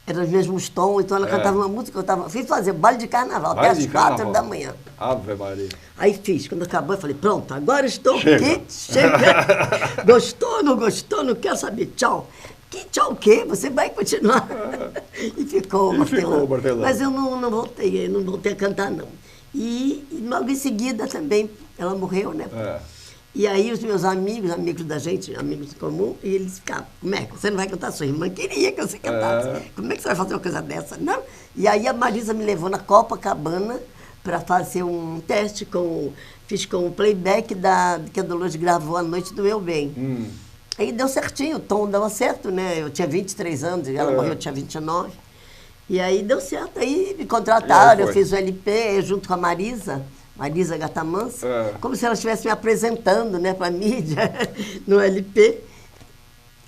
Eram os mesmos tons, então ela cantava uma música, fiz fazer baile de carnaval, até às 4 da manhã. Ave Maria. Aí fiz, quando acabou, eu falei, pronto, agora estou quente, chega. Gostou, não gostou, não quero saber, tchau. Que tchau o quê? Você vai continuar. E ficou martelando. Mas eu não voltei a cantar, não. E logo em seguida também, ela morreu, né? E aí os meus amigos da gente, amigos em comum, e eles ficavam, como é que você não vai cantar? Sua irmã queria que você cantasse. Como é que você vai fazer uma coisa dessa? Não. E aí a Marisa me levou na Copacabana para fazer um teste fiz com o playback que a Dolores gravou A Noite do Meu Bem. Aí deu certinho, o tom dava certo, né? Eu tinha 23 anos, ela morreu, eu tinha 29. E aí deu certo, aí me contrataram, eu fiz o LP junto com a Marisa Gatamansa, como se ela estivesse me apresentando, né, para a mídia, no LP.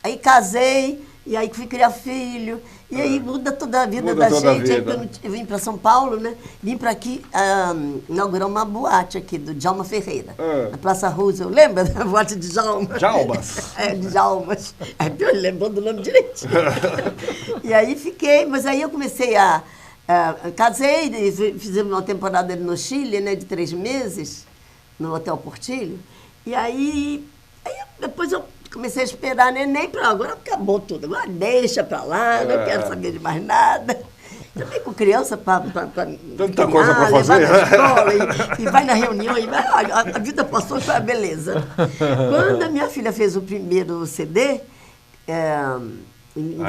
Aí casei, e aí fui criar filho, e aí muda toda a vida da gente. Aí eu vim para São Paulo, né, vim para aqui inaugurar uma boate aqui, do Djalma Ferreira, na Praça Roosevelt. Lembra da boate de Djalma? Djalmas. De Djalmas. Eu lembro do nome direitinho. E aí fiquei, mas aí eu comecei casei, fizemos uma temporada no Chile, né, de 3 meses, no Hotel Portilho. E aí depois eu comecei a esperar neném, agora acabou tudo. Agora deixa pra lá, não quero saber de mais nada. Também com criança para tanta coisa para fazer. Levar na escola e vai na reunião, e a vida passou, foi a beleza. Quando a minha filha fez o primeiro CD, a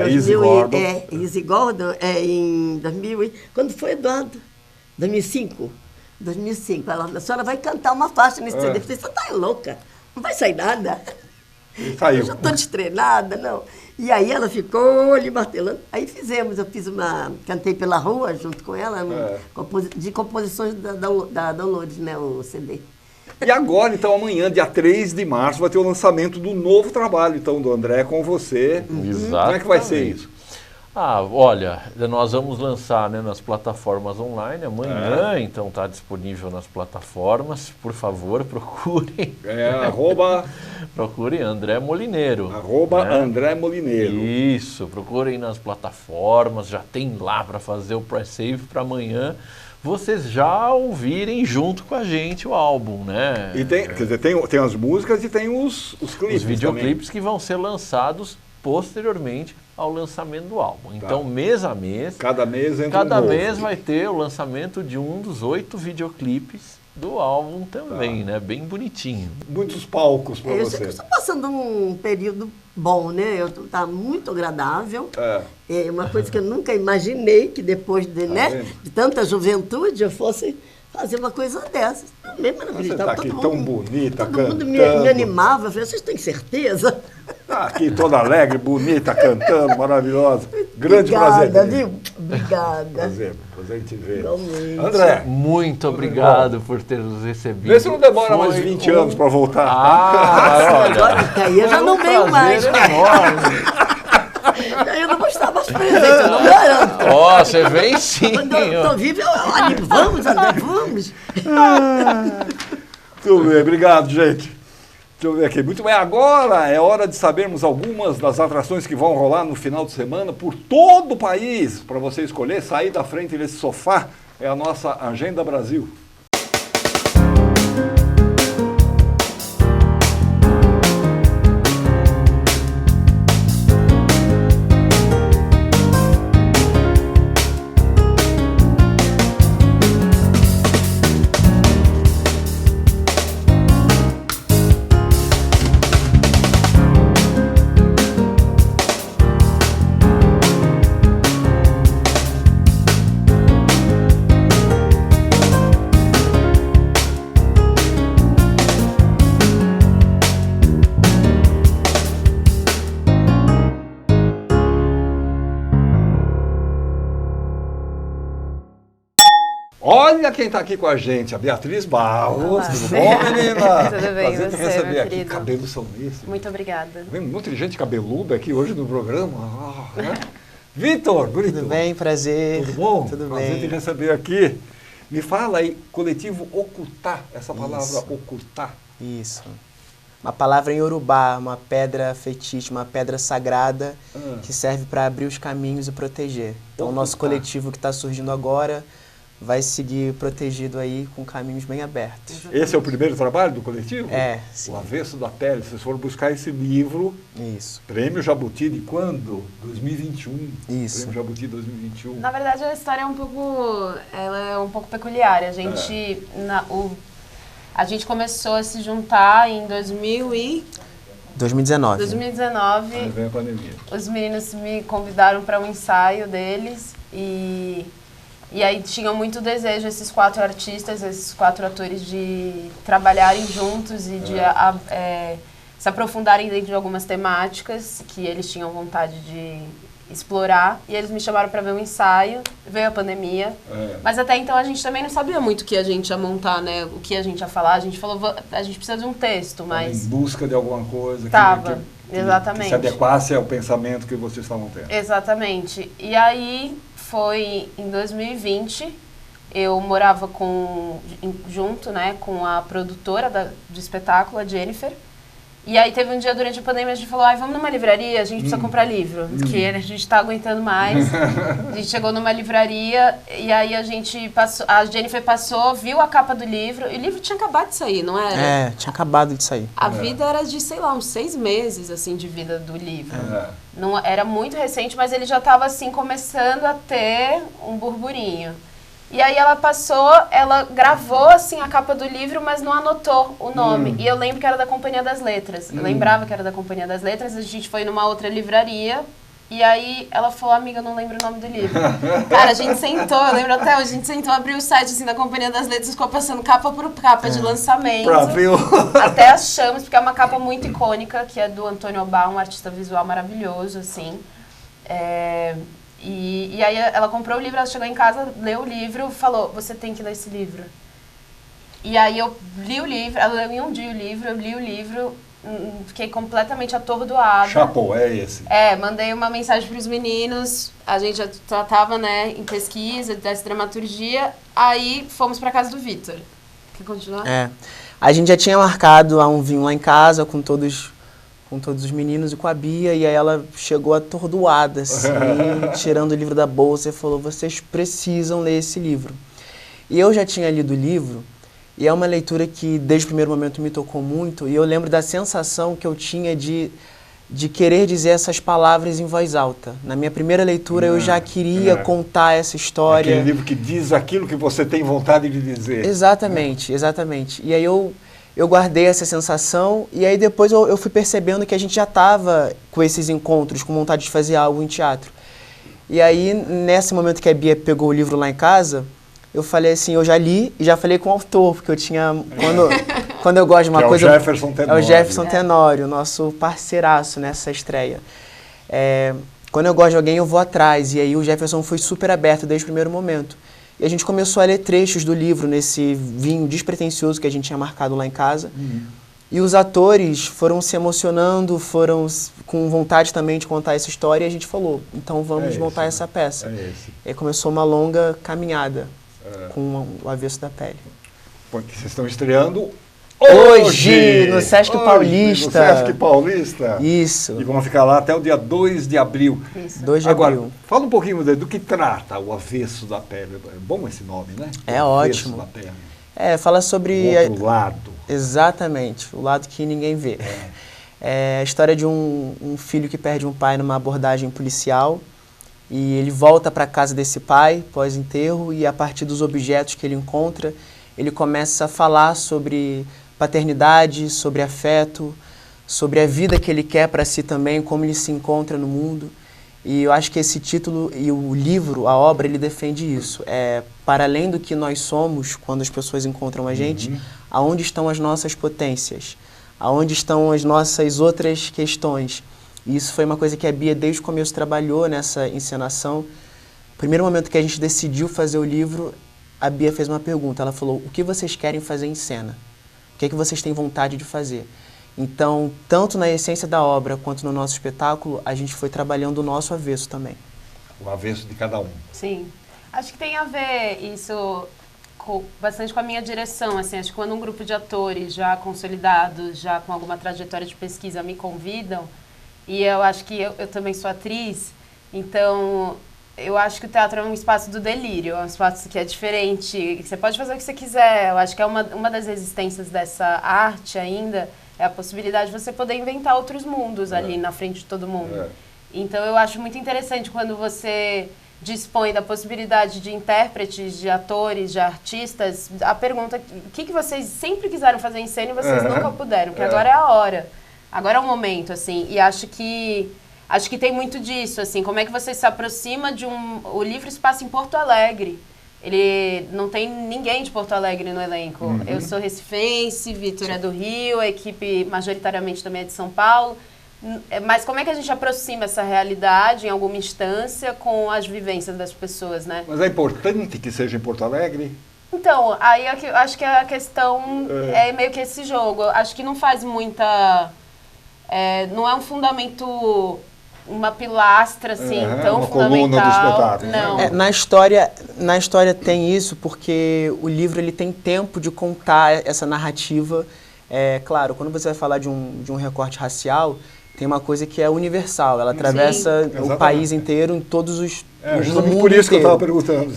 Izzy Gordon. Izzy Gordon, em 2000, quando foi, Eduardo? 2005. A senhora vai cantar uma faixa nesse CD. Eu falei, você tá louca? Não vai sair nada. Saiu. Eu já estou destreinada, não. E aí ela ficou ali martelando. Aí cantei pela rua junto com ela, de composições da Dolores, né, o CD. E agora, então, amanhã, dia 3 de março, vai ter o lançamento do novo trabalho, então, do André com você. Exatamente. Como é que vai ser isso? Olha, nós vamos lançar, né, nas plataformas online amanhã, então está disponível nas plataformas. Por favor, procurem. Procurem André Molineiro. André Molineiro. Isso, procurem nas plataformas, já tem lá para fazer o pré-save para amanhã. Vocês já ouvirem junto com a gente o álbum, né? E tem as músicas e tem os clipes. Os videoclipes que vão ser lançados posteriormente ao lançamento do álbum. Então, mês a mês, cada mês vai ter o lançamento de um dos 8 videoclipes do álbum também, né? Bem bonitinho. Muitos palcos para você. Eu estou passando um período bom, né? Está muito agradável. É uma coisa que eu nunca imaginei que depois de tanta juventude eu fosse fazer uma coisa dessas. mesmo era feliz. Você está aqui tão bonita, todo cantando. Todo mundo me animava. Eu falei, vocês têm certeza? Tá aqui toda alegre, bonita, cantando, maravilhosa. Grande Obrigada, prazer. viu? Obrigada. Prazer em te ver. Igualmente. André. Muito obrigado por ter nos recebido. Vê se não demora mais 20 anos para voltar. Olha, agora que aí eu já não venho mais. Eu não vou estar mais presente, eu não garanto. Ó, você vem sim. Quando eu estou vivo, eu animo. Vamos, André, vamos. Tudo bem, obrigado, gente. Deixa eu ver aqui. Muito bem, agora é hora de sabermos algumas das atrações que vão rolar no final de semana por todo o país. Para você escolher, sair da frente desse sofá, é a nossa Agenda Brasil. Olha quem está aqui com a gente, a Beatriz Barros. Olá. Tudo bom, menina? Tudo bem, prazer te você, receber meu aqui. querido. Cabelos são esses. Muito obrigada. Vem muita gente cabeluda aqui hoje no programa. Né? Vitor, bonito. Tudo bem, prazer. Tudo bom? Tudo prazer bem. te receber aqui. Me fala aí, coletivo ocultar, essa palavra Isso. ocultar. Isso. Uma palavra em Yorubá, uma pedra fetiche, uma pedra sagrada que serve para abrir os caminhos e proteger. Então, o nosso coletivo que está surgindo agora vai seguir protegido aí com caminhos bem abertos. Esse é o primeiro trabalho do coletivo? É, sim. O Avesso da Pele. Vocês foram buscar esse livro. Isso. Prêmio Jabuti de quando? 2021. Isso. Prêmio Jabuti 2021. Na verdade, a história é um pouco peculiar. A gente, a gente começou a se juntar em 2019. 2019. Aí vem a pandemia. Os meninos me convidaram para um ensaio deles e aí tinham muito desejo, esses 4 artistas, esses 4 atores, de trabalharem juntos e de se aprofundarem dentro de algumas temáticas que eles tinham vontade de explorar. E eles me chamaram para ver um ensaio, veio a pandemia. Mas até então a gente também não sabia muito o que a gente ia montar, né? O que a gente ia falar. A gente falou, a gente precisa de um texto, mas... Em busca de alguma coisa exatamente. Que se adequasse ao pensamento que vocês estavam tendo. Exatamente. E aí foi em 2020, eu morava junto, né, com a produtora do espetáculo, a Jennifer. E aí teve um dia durante a pandemia, a gente falou, vamos numa livraria, a gente precisa comprar livro, porque a gente tá aguentando mais. A gente chegou numa livraria e aí a Jennifer passou, viu a capa do livro, e o livro tinha acabado de sair, não era? É, tinha acabado de sair. A vida era de, sei lá, uns 6 meses, assim, de vida do livro. Não, era muito recente, mas ele já estava, assim, começando a ter um burburinho. E aí ela gravou, assim, a capa do livro, mas não anotou o nome. E eu lembro que era da Companhia das Letras. Eu lembrava que era da Companhia das Letras, a gente foi numa outra livraria, e aí ela falou, amiga, eu não lembro o nome do livro. Cara, a gente sentou, eu lembro até hoje, a gente sentou, abriu o site, assim, da Companhia das Letras, ficou passando capa por capa de lançamento. Pra ver Até achamos, porque é uma capa muito icônica, que é do Antônio Obá, um artista visual maravilhoso, assim. E aí ela comprou o livro, ela chegou em casa, leu o livro, falou, você tem que ler esse livro. E aí eu li o livro, ela leu em um dia o livro, eu li o livro, fiquei completamente atordoada. Chapou, é esse. Mandei uma mensagem para os meninos, a gente já tratava, né, em pesquisa, dessa dramaturgia, aí fomos para casa do Vitor. Quer continuar? A gente já tinha marcado um vinho lá em casa com todos os meninos e com a Bia, e aí ela chegou atordoada, assim, tirando o livro da bolsa e falou, vocês precisam ler esse livro. E eu já tinha lido o livro, e é uma leitura que desde o primeiro momento me tocou muito, e eu lembro da sensação que eu tinha de querer dizer essas palavras em voz alta. Na minha primeira leitura eu já queria contar essa história. Aquele livro que diz aquilo que você tem vontade de dizer. Exatamente, exatamente. E aí eu guardei essa sensação, e aí depois eu fui percebendo que a gente já estava com esses encontros, com vontade de fazer algo em teatro. E aí, nesse momento que a Bia pegou o livro lá em casa, eu falei assim, eu já li e já falei com o autor, porque eu tinha, quando eu gosto de uma coisa... É o Jefferson Tenório. É o Jefferson Tenório, nosso parceiraço nessa estreia. Quando eu gosto de alguém, eu vou atrás, e aí o Jefferson foi super aberto desde o primeiro momento. E a gente começou a ler trechos do livro nesse vinho despretensioso que a gente tinha marcado lá em casa. E os atores foram se emocionando, foram com vontade também de contar essa história, e a gente falou, então vamos montar essa peça. E aí começou uma longa caminhada com o Avesso da Pele. Porque vocês estão estreando hoje no Sesc Paulista. No Sesc Paulista. Isso. E vão ficar lá até o dia 2 de abril. Isso. 2 de Agora, abril. Fala um pouquinho do que trata o Avesso da Pele. É bom esse nome, né? É o ótimo. Avesso da Pele. Fala sobre... O outro lado. Exatamente, o lado que ninguém vê. É a história de um filho que perde um pai numa abordagem policial, e ele volta para a casa desse pai pós-enterro, e a partir dos objetos que ele encontra, ele começa a falar sobre paternidade, sobre afeto, sobre a vida que ele quer para si também, como ele se encontra no mundo. E eu acho que esse título e o livro, a obra, ele defende isso. Para além do que nós somos, quando as pessoas encontram a gente, aonde estão as nossas potências? Aonde estão as nossas outras questões? E isso foi uma coisa que a Bia, desde o começo, trabalhou nessa encenação. No primeiro momento que a gente decidiu fazer o livro, a Bia fez uma pergunta. Ela falou, o que vocês querem fazer em cena? O que é que vocês têm vontade de fazer? Então, tanto na essência da obra quanto no nosso espetáculo, a gente foi trabalhando o nosso avesso também. O avesso de cada um. Sim. Acho que tem a ver isso bastante com a minha direção. Assim, acho que quando um grupo de atores já consolidados, já com alguma trajetória de pesquisa me convidam, e eu acho que eu também sou atriz, então eu acho que o teatro é um espaço do delírio, é um espaço que é diferente, você pode fazer o que você quiser. Eu acho que é uma das resistências dessa arte ainda, é a possibilidade de você poder inventar outros mundos ali na frente de todo mundo. Então eu acho muito interessante quando você dispõe da possibilidade de intérpretes, de atores, de artistas, a pergunta, o que vocês sempre quiseram fazer em cena e vocês nunca puderam, porque agora é a hora, agora é o momento, assim, e acho que tem muito disso, assim, como é que você se aproxima de o livro se passa em Porto Alegre. Ele não tem ninguém de Porto Alegre no elenco. Eu sou recifense, Vitor é do Rio, a equipe majoritariamente também é de São Paulo. Mas como é que a gente aproxima essa realidade, em alguma instância, com as vivências das pessoas, né? Mas é importante que seja em Porto Alegre? Então, aí eu acho que a questão é meio que esse jogo. Acho que não faz muita... não é um fundamento... uma pilastra, assim, tão uma fundamental. Coluna do espetáculo. Não. Na história tem isso, porque o livro ele tem tempo de contar essa narrativa. Claro, quando você vai falar de um recorte racial, tem uma coisa que é universal. Ela atravessa o país inteiro, em todos os... no mundo por isso inteiro. que eu estava perguntando.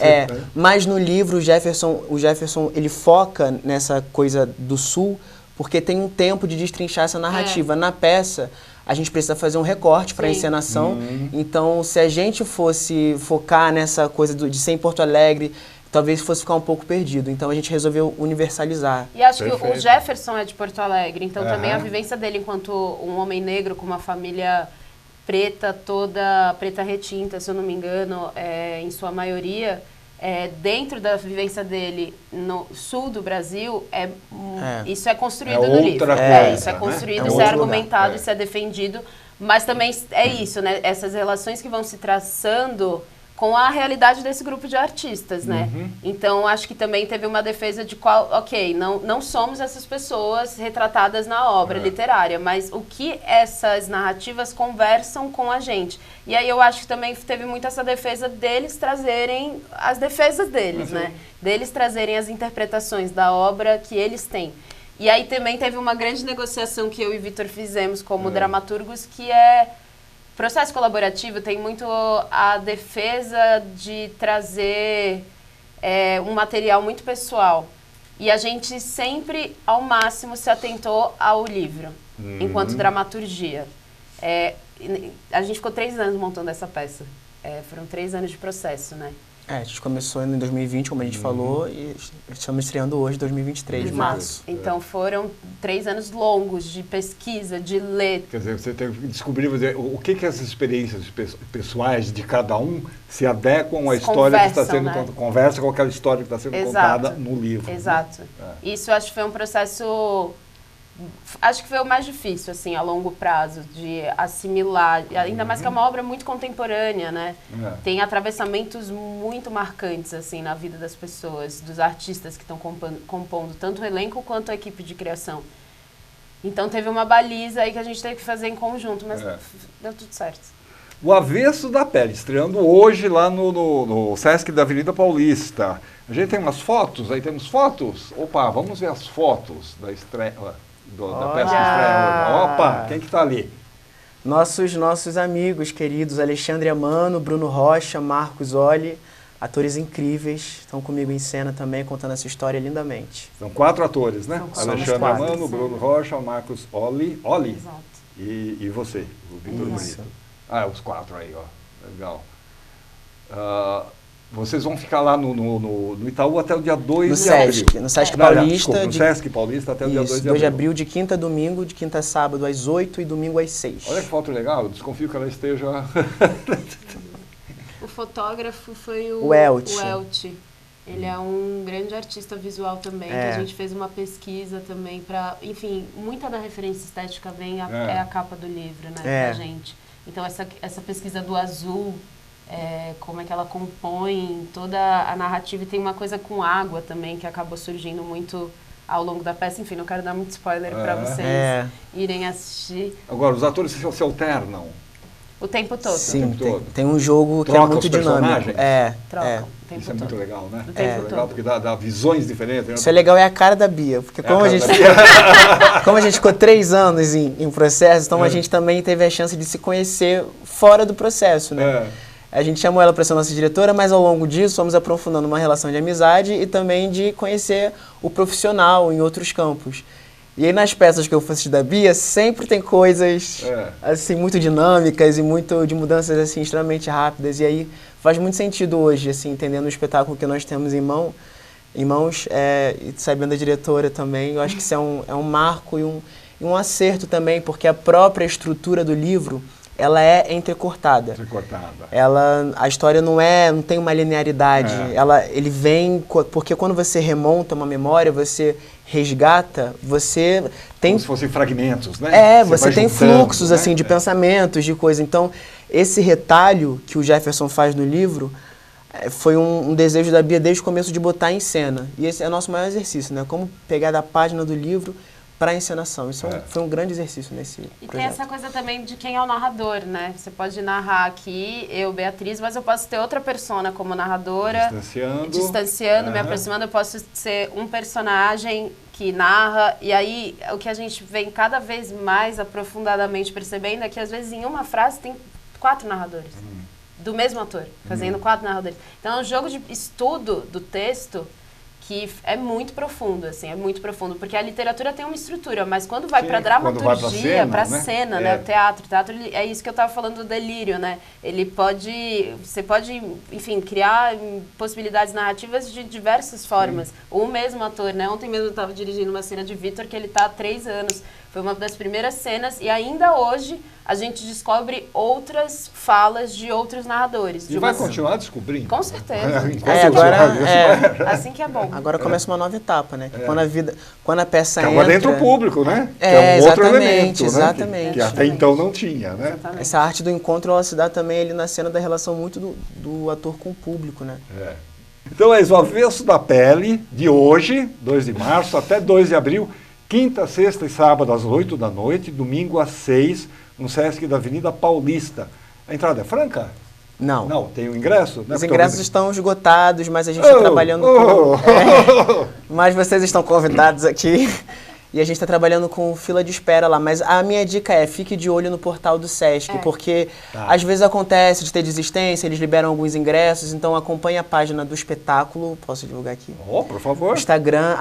Mas no livro, o Jefferson ele foca nessa coisa do Sul, porque tem um tempo de destrinchar essa narrativa. Na peça, a gente precisa fazer um recorte para a encenação. Então, se a gente fosse focar nessa coisa de ser em Porto Alegre, talvez fosse ficar um pouco perdido. Então, a gente resolveu universalizar. E acho que o Jefferson é de Porto Alegre, então também a vivência dele enquanto um homem negro com uma família preta, toda preta retinta, se eu não me engano, em sua maioria... dentro da vivência dele no sul do Brasil, isso é construído no livro. Isso é construído, isso é argumentado, isso é defendido, mas também é isso, né? Essas relações que vão se traçando com a realidade desse grupo de artistas, né? Então, acho que também teve uma defesa de não somos essas pessoas retratadas na obra literária, mas o que essas narrativas conversam com a gente. E aí eu acho que também teve muito essa defesa deles trazerem as defesas deles, né? Deles trazerem as interpretações da obra que eles têm. E aí também teve uma grande negociação que eu e Vitor fizemos como dramaturgos, que processo colaborativo tem muito a defesa de trazer um material muito pessoal. E a gente sempre, ao máximo, se atentou ao livro, enquanto dramaturgia. A gente ficou 3 anos montando essa peça. Foram 3 anos de processo, né? A gente começou em 2020, como a gente falou, e estamos estreando hoje, 2023, Exato. março. Então foram 3 anos longos de pesquisa, de ler. Quer dizer, você tem que descobrir o que as experiências pessoais de cada um se adequam à história que está sendo contada. Conversa com aquela história que está sendo contada no livro. Exato. Né? Isso acho que foi um processo... Acho que foi o mais difícil, assim, a longo prazo, de assimilar. Ainda mais que é uma obra muito contemporânea, né? Tem atravessamentos muito marcantes, assim, na vida das pessoas, dos artistas que estão compondo, tanto o elenco quanto a equipe de criação. Então teve uma baliza aí que a gente teve que fazer em conjunto, mas deu tudo certo. O Avesso da Pele, estreando hoje lá no Sesc da Avenida Paulista. A gente tem umas fotos, aí temos fotos? Opa, vamos ver as fotos da estreia... da peça que estreia hoje. Opa, quem que está ali? Nossos amigos queridos, Alexandre Amano, Bruno Rocha, Marcos Olli, atores incríveis, estão comigo em cena também, contando essa história lindamente. São 4 atores, né? Alexandre Amano, sim. Bruno Rocha, Marcos Olli. Exato. E você, o Vitor Brito. Os 4 aí, ó. Legal. Vocês vão ficar lá no Itaú até o dia 2 de abril. No Sesc Paulista. Desculpa, no Sesc Paulista até o dia 2 de abril. 2 de abril, de quinta a domingo, de quinta a sábado às 8 e domingo às 6. Olha que foto legal, eu desconfio que ela esteja... O fotógrafo foi o Elti. Ele é um grande artista visual também, que a gente fez uma pesquisa também para... Enfim, muita da referência estética é a capa do livro, né, pra gente. Então, essa pesquisa do azul... como é que ela compõe toda a narrativa, e tem uma coisa com água também que acabou surgindo muito ao longo da peça. Enfim, não quero dar muito spoiler para vocês irem assistir. Agora, os atores se alternam? O tempo todo. Sim, tem um jogo que é muito dinâmico. Trocam. Isso é muito legal, né? É legal porque dá visões diferentes. Né? Isso é legal, é a cara da Bia, porque como a gente ficou 3 anos em processo, então a gente também teve a chance de se conhecer fora do processo, né? A gente chamou ela para ser nossa diretora, mas ao longo disso fomos aprofundando uma relação de amizade e também de conhecer o profissional em outros campos. E aí nas peças que eu faço da Bia, sempre tem coisas assim, muito dinâmicas e muito de mudanças assim, extremamente rápidas. E aí faz muito sentido hoje, assim, entendendo o espetáculo que nós temos em mãos, e sabendo a diretora também. Eu acho que isso é um marco e um acerto também, porque a própria estrutura do livro... ela é entrecortada. A história não tem uma linearidade. Ele vem... Porque quando você remonta uma memória, você resgata, você tem... Como se fossem fragmentos, né? Você tem fluxos, assim, de pensamentos, de coisa. Então, esse retalho que o Jefferson faz no livro foi um desejo da Bia desde o começo de botar em cena. E esse é o nosso maior exercício, né? Como pegar da página do livro para a encenação. Isso foi um grande exercício nesse projeto. E tem essa coisa também de quem é o narrador, né? Você pode narrar aqui, eu, Beatriz, mas eu posso ter outra persona como narradora. Distanciando, me aproximando. Eu posso ser um personagem que narra. E aí, o que a gente vem cada vez mais aprofundadamente percebendo é que, às vezes, em uma frase tem 4 narradores. Do mesmo ator, fazendo 4 narradores. Então, é um jogo de estudo do texto que é muito profundo, assim, porque a literatura tem uma estrutura, mas quando vai para dramaturgia, para cena, né, o teatro é isso que eu estava falando do delírio, né, você pode, enfim, criar possibilidades narrativas de diversas formas. O mesmo ator, né, ontem mesmo eu estava dirigindo uma cena de Vitor que ele está há 3 anos, foi uma das primeiras cenas, e ainda hoje a gente descobre outras falas de outros narradores. E vai continuar descobrindo? Com certeza. Assim que é bom. Agora começa uma nova etapa, né? Quando a peça entra... Agora dentro do público, né? Que é um outro elemento, exatamente. Né? Que até então não tinha, né? Exatamente. Essa arte do encontro, ela se dá também ali na cena da relação muito do ator com o público, né? Então é o Avesso da Pele, de hoje, 2 de março, até 2 de abril, quinta, sexta e sábado às 8 da noite, domingo às 6, no Sesc da Avenida Paulista. A entrada é franca? Não. Não, tem o ingresso? Né? Os ingressos estão esgotados, mas a gente está trabalhando mas vocês estão convidados aqui. E a gente está trabalhando com fila de espera lá. Mas a minha dica fique de olho no portal do Sesc, porque às vezes acontece de ter desistência, eles liberam alguns ingressos, então acompanhe a página do espetáculo, posso divulgar aqui? Por favor. Instagram,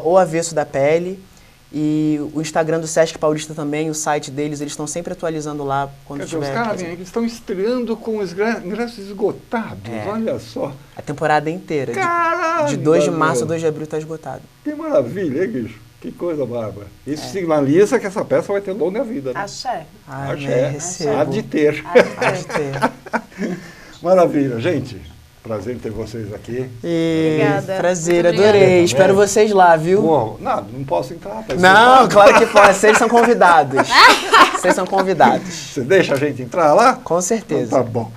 @oavessodapele. E o Instagram do Sesc Paulista também, o site deles, eles estão sempre atualizando lá quando tiver. Os caras eles estão estreando com os ingressos esgotados, olha só. A temporada inteira. Caralho, de 2 de março a 2 de abril está esgotado. Que maravilha, hein, bicho? Que coisa bárbara. Isso sinaliza que essa peça vai ter longa vida, né? Axé. Axé. Há de ter. Maravilha, gente. Prazer ter vocês aqui. Obrigada. Prazer, adorei. Espero vocês lá, viu? Pô, não posso entrar. Não, claro que pode. Vocês são convidados. Vocês são convidados. Você deixa a gente entrar lá? Com certeza. Então, tá bom.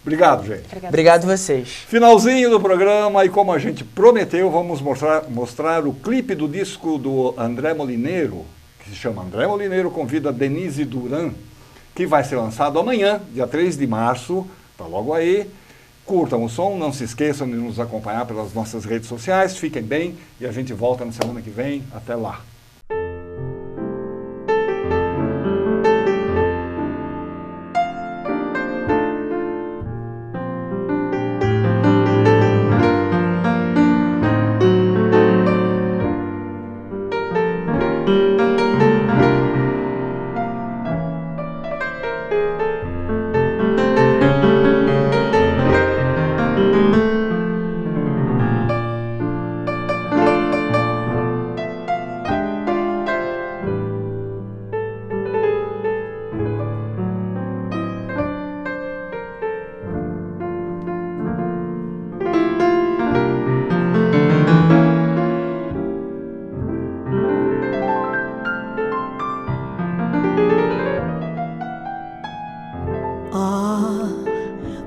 Obrigado, gente. Obrigado vocês. Finalzinho do programa, e como a gente prometeu, vamos mostrar o clipe do disco do André Molineiro, que se chama André Molineiro Convida Denise Duran, que vai ser lançado amanhã, dia 3 de março, tá logo aí. Curtam o som, não se esqueçam de nos acompanhar pelas nossas redes sociais, fiquem bem e a gente volta na semana que vem. Até lá.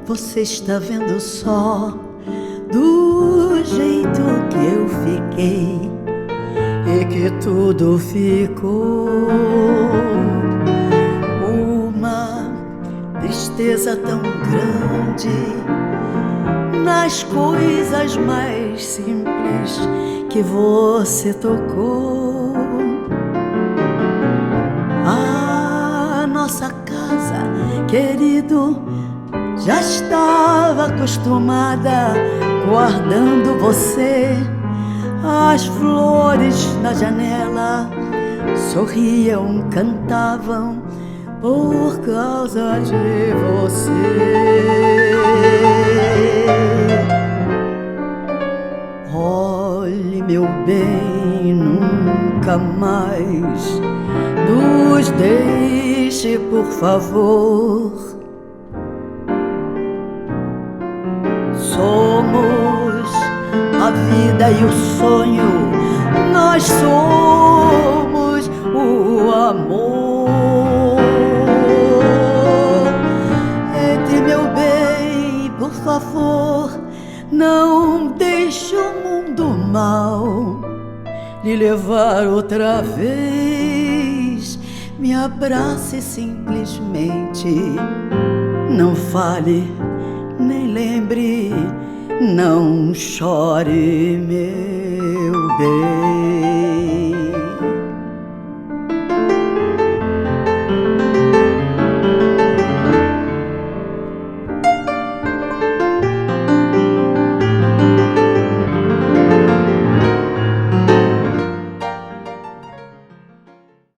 Você está vendo só do jeito que eu fiquei e que tudo ficou uma tristeza tão grande nas coisas mais simples que você tocou. A nossa casa, querido, já estava acostumada guardando você. As flores na janela sorriam, cantavam por causa de você. Olhe, meu bem, nunca mais nos deixe, por favor. Somos a vida e o sonho, nós somos o amor. Entre, meu bem, por favor, não deixe o mundo mal lhe levar outra vez. Me abrace simplesmente, não fale, nem lembre, não chore, meu bem.